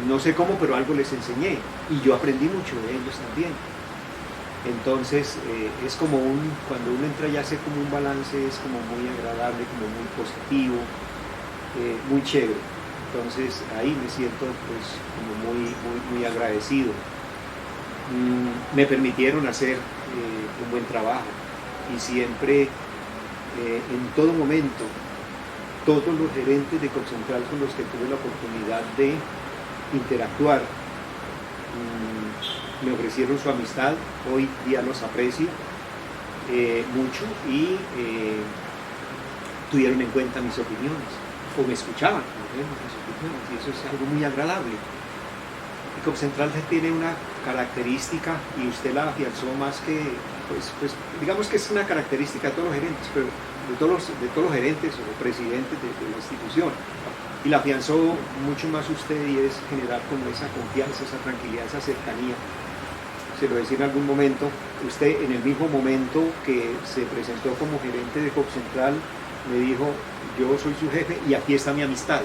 no sé cómo, pero algo les enseñé, y yo aprendí mucho de ellos también. Entonces es como cuando uno entra y hace como un balance, es como muy agradable, como muy positivo, muy chévere. Entonces ahí me siento pues como muy agradecido. Me permitieron hacer un buen trabajo, y siempre, en todo momento, todos los gerentes de Copcentral con los que tuve la oportunidad de interactuar me ofrecieron su amistad. Hoy día los aprecio mucho, y tuvieron en cuenta mis opiniones, o me escuchaban mis opiniones, y eso es algo muy agradable. Y Copcentral tiene una característica, y usted la afianzó más que, pues digamos que es una característica de todos los gerentes, pero de todos los gerentes o presidentes de la institución, y la afianzó mucho más usted, y es generar como esa confianza, esa tranquilidad, esa cercanía. Se lo decía en algún momento, usted en el mismo momento que se presentó como gerente de Copcentral me dijo: yo soy su jefe y aquí está mi amistad.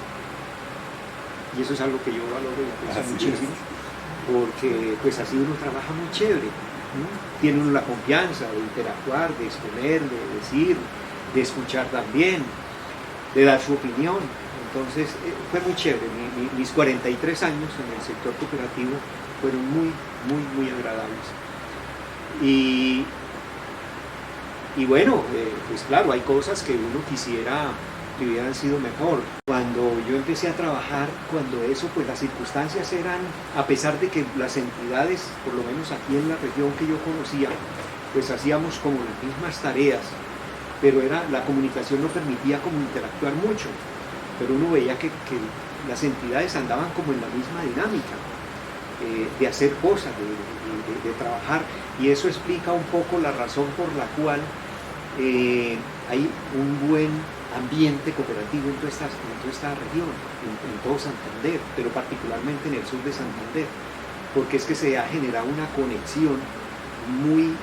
Y eso es algo que yo valoro y aprecio muchísimo, porque pues así uno trabaja muy chévere, ¿no? Tiene uno la confianza de interactuar, de exponer, de decir, de escuchar también, de dar su opinión. Entonces fue muy chévere. Mis 43 años en el sector cooperativo fueron muy agradables. Y bueno, pues claro, hay cosas que uno quisiera que hubieran sido mejor. Cuando yo empecé a trabajar, cuando eso, pues las circunstancias eran, a pesar de que las entidades, por lo menos aquí en la región que yo conocía, pues hacíamos como las mismas tareas, pero la comunicación no permitía como interactuar mucho, pero uno veía que las entidades andaban como en la misma dinámica, de hacer cosas, de trabajar, y eso explica un poco la razón por la cual hay un buen ambiente cooperativo en toda esta región, en todo Santander, pero particularmente en el sur de Santander, porque es que se ha generado una conexión muy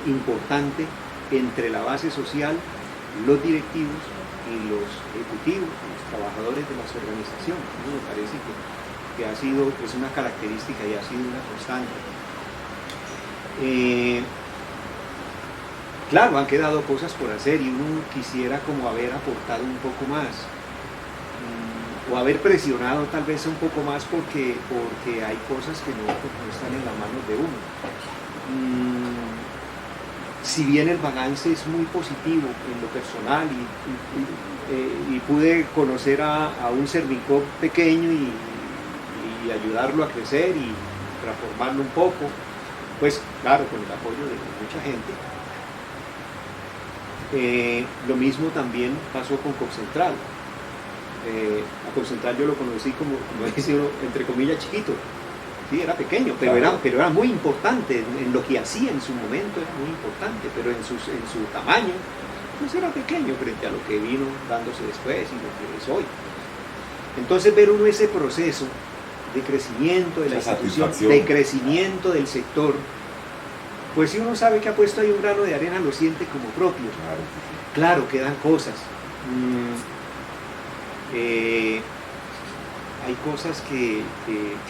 importante entre la base social, los directivos y los ejecutivos, los trabajadores de las organizaciones. Me parece que es una característica y ha sido una constante. Claro, han quedado cosas por hacer, y uno quisiera como haber aportado un poco más, o haber presionado tal vez un poco más, porque hay cosas que no están en las manos de uno. Si bien el balance es muy positivo en lo personal, y pude conocer a un Servicop pequeño y ayudarlo a crecer y transformarlo un poco, pues claro, con el apoyo de mucha gente. Lo mismo también pasó con Copcentral. A Copcentral yo lo conocí como dice uno, entre comillas, chiquito. Sí, era pequeño, pero era muy importante en lo que hacía en su momento, era muy importante, pero en su tamaño, pues era pequeño frente a lo que vino dándose después y lo que es hoy. Entonces ver uno ese proceso de crecimiento de la institución, de crecimiento del sector, pues si uno sabe que ha puesto ahí un grano de arena, lo siente como propio. Claro, quedan cosas. Hay cosas que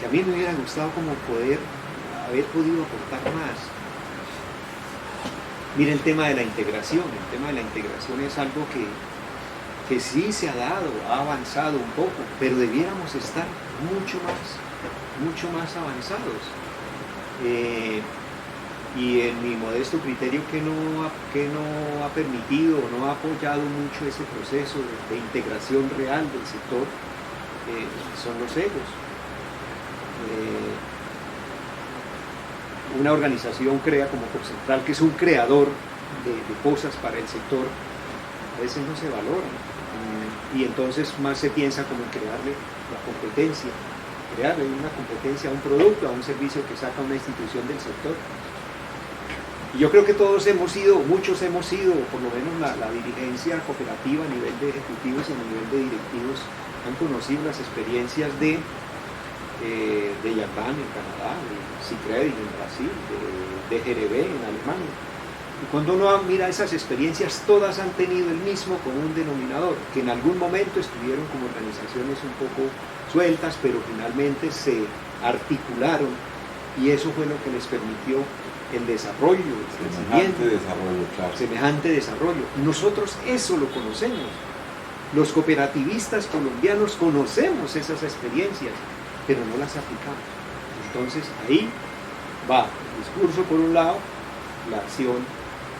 a mí me hubiera gustado como haber podido aportar más. Mira el tema de la integración. El tema de la integración es algo que sí se ha dado, ha avanzado un poco, pero debiéramos estar mucho más avanzados. Y en mi modesto criterio, que no ha permitido o no ha apoyado mucho ese proceso de integración real del sector, son los egos. una organización crea como Copcentral, que es un creador de cosas para el sector, a veces no se valoran. Y entonces más se piensa como en crearle la competencia, crearle una competencia a un producto, a un servicio que saca una institución del sector. Y yo creo que todos hemos sido, muchos hemos sido, por lo menos la dirigencia cooperativa a nivel de ejecutivos y a nivel de directivos, han conocido las experiencias de Yadvan en Canadá, de Sicredi en Brasil, de GRB en Alemania. Y cuando uno mira esas experiencias, todas han tenido el mismo común denominador, que en algún momento estuvieron como organizaciones un poco sueltas, pero finalmente se articularon, y eso fue lo que les permitió el desarrollo, el crecimiento, semejante desarrollo. Nosotros eso lo conocemos. Los cooperativistas colombianos conocemos esas experiencias, pero no las aplicamos. Entonces ahí va el discurso por un lado, la acción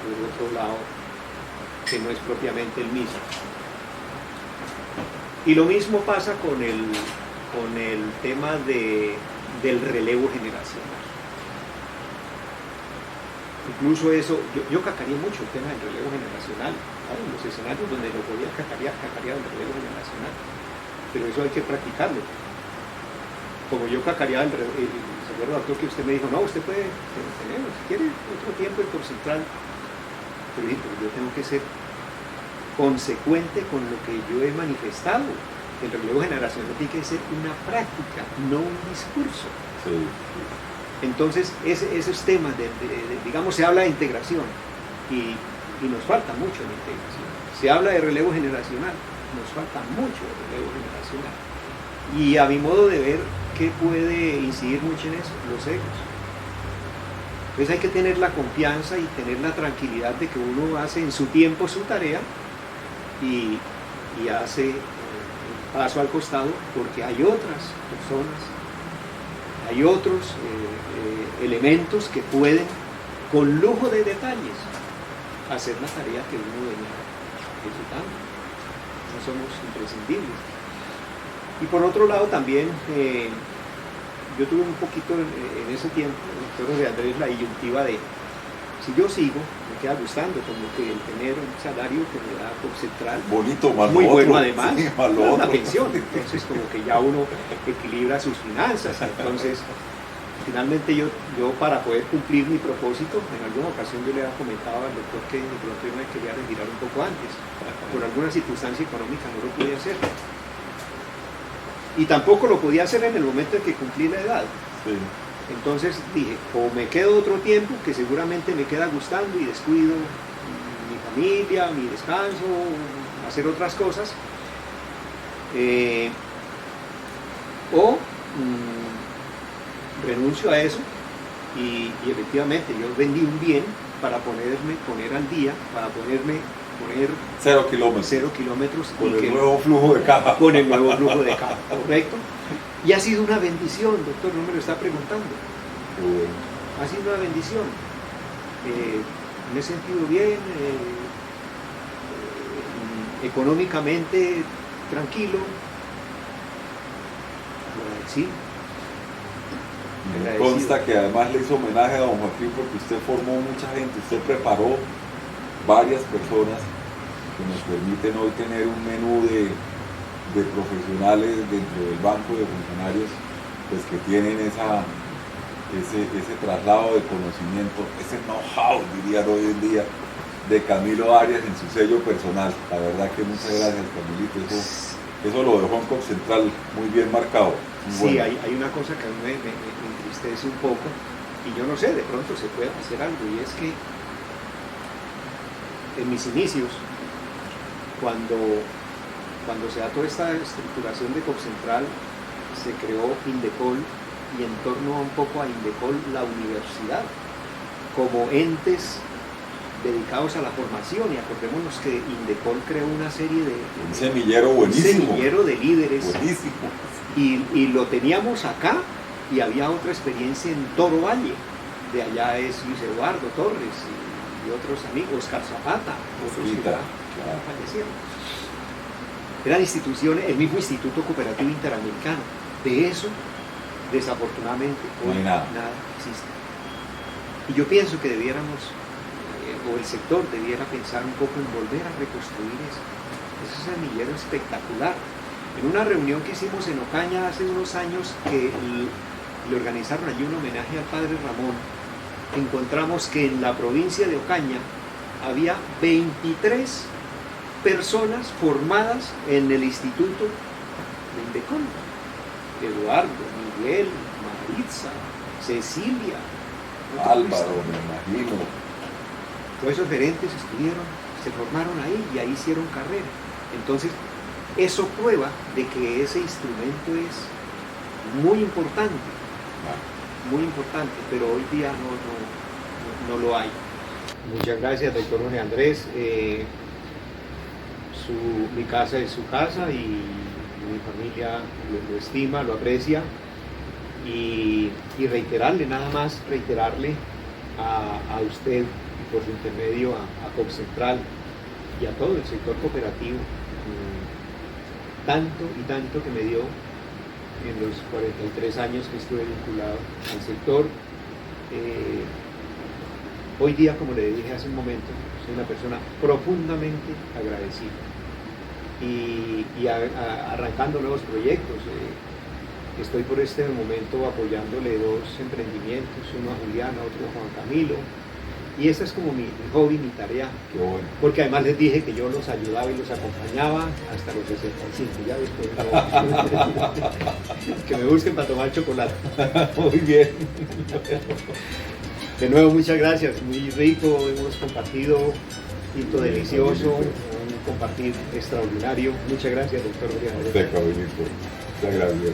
por otro lado, que no es propiamente el mismo. Y lo mismo pasa con el tema del relevo generacional. Incluso eso, yo cacareé mucho el tema del relevo generacional, ¿vale? En los escenarios donde lo podía cacarear el relevo generacional, pero eso hay que practicarlo. Como yo cacareaba el señor doctor, que usted me dijo, no, usted puede tener, si quiere, otro tiempo en Copcentral, pero yo tengo que ser consecuente con lo que yo he manifestado. El relevo generacional tiene que ser una práctica, no un discurso. Sí. Entonces, esos temas, digamos, se habla de integración y nos falta mucho de integración. Se habla de relevo generacional, nos falta mucho de relevo generacional. Y a mi modo de ver, ¿qué puede incidir mucho en eso? Los egos. Entonces hay que tener la confianza y tener la tranquilidad de que uno hace en su tiempo su tarea y hace paso al costado, porque hay otras personas, hay otros elementos que pueden, con lujo de detalles, hacer la tarea que uno venía ejecutando. No somos imprescindibles. Y por otro lado también, yo tuve un poquito en ese tiempo, doctor de Andrés, la disyuntiva de, si yo sigo, me queda gustando como que el tener un salario que me da Copcentral, bonito, más muy otro, bueno además, sí, una pensión, entonces como que ya uno equilibra sus finanzas. Entonces finalmente yo para poder cumplir mi propósito, en alguna ocasión yo le había comentado al doctor que de pronto yo me quería retirar un poco antes, por alguna circunstancia económica no lo pude hacer, y tampoco lo podía hacer en el momento en que cumplí la edad. Sí. Entonces dije, o me quedo otro tiempo que seguramente me queda gustando y descuido mi familia, mi descanso, hacer otras cosas, o renuncio a eso y efectivamente yo vendí un bien para poner al día, para poner 0 kilómetros. 0 kilómetros. Con el nuevo flujo de caja. Con el nuevo flujo de caja, correcto. Y ha sido una bendición, doctor, no me lo está preguntando. Ha sido una bendición. Me he sentido bien, económicamente tranquilo, agradecido. Me consta que además le hizo homenaje a don Joaquín porque usted formó mucha gente, usted preparó varias personas que nos permiten hoy tener un menú de profesionales dentro del banco de funcionarios, pues que tienen ese traslado de conocimiento, ese know-how, dirían hoy en día, de Camilo Arias en su sello personal. La verdad que muchas gracias, Camilito, eso lo dejó en Copcentral muy bien marcado. Muy sí, bueno. hay una cosa que a mí me entristece un poco, y yo no sé, de pronto se puede hacer algo, y es que en mis inicios, cuando se da toda esta estructuración de Copcentral, se creó Indecol, y en torno un poco a Indecol la universidad, como entes dedicados a la formación, y acordémonos que Indecol creó una serie de... Un semillero buenísimo. Un semillero de líderes. Buenísimo. Y lo teníamos acá, y había otra experiencia en Toro Valle, de allá es Luis Eduardo Torres y otros amigos, Oscar Zapata, otros que ya fallecieron. Eran instituciones, el mismo Instituto Cooperativo Interamericano. De eso, desafortunadamente, hoy nada existe. Y yo pienso que debiéramos, o el sector debiera pensar un poco en volver a reconstruir eso. Ese semillero espectacular. En una reunión que hicimos en Ocaña hace unos años, que le organizaron allí un homenaje al padre Ramón, encontramos que en la provincia de Ocaña había 23 personas formadas en el instituto de Indecon. Eduardo, Miguel, Maritza, Cecilia, Álvaro, me imagino. todos esos gerentes estuvieron, se formaron ahí y ahí hicieron carrera. Entonces, eso prueba de que ese instrumento es muy importante, pero hoy día no lo hay. Muchas gracias, doctor Jorge Andrés. Mi casa es su casa y mi familia lo estima, lo aprecia. Y reiterarle a usted y por su intermedio a COPCentral y a todo el sector cooperativo, tanto que me dio en los 43 años que estuve vinculado al sector. Hoy día, como le dije hace un momento, soy una persona profundamente agradecida y arrancando nuevos proyectos. Estoy por este momento apoyándole 2 emprendimientos, uno a Juliana, otro a Juan Camilo, y esa es como mi hobby, mi tarea. Qué bueno. Porque además les dije que yo los ayudaba y los acompañaba hasta los 65, ya después no. Que me busquen para tomar chocolate. Muy bien. De nuevo, muchas gracias, muy rico, hemos compartido, tinto delicioso, un compartir extraordinario. Muchas gracias, doctor Jorge Andrés. Te acabo de venir por. Te agradezco.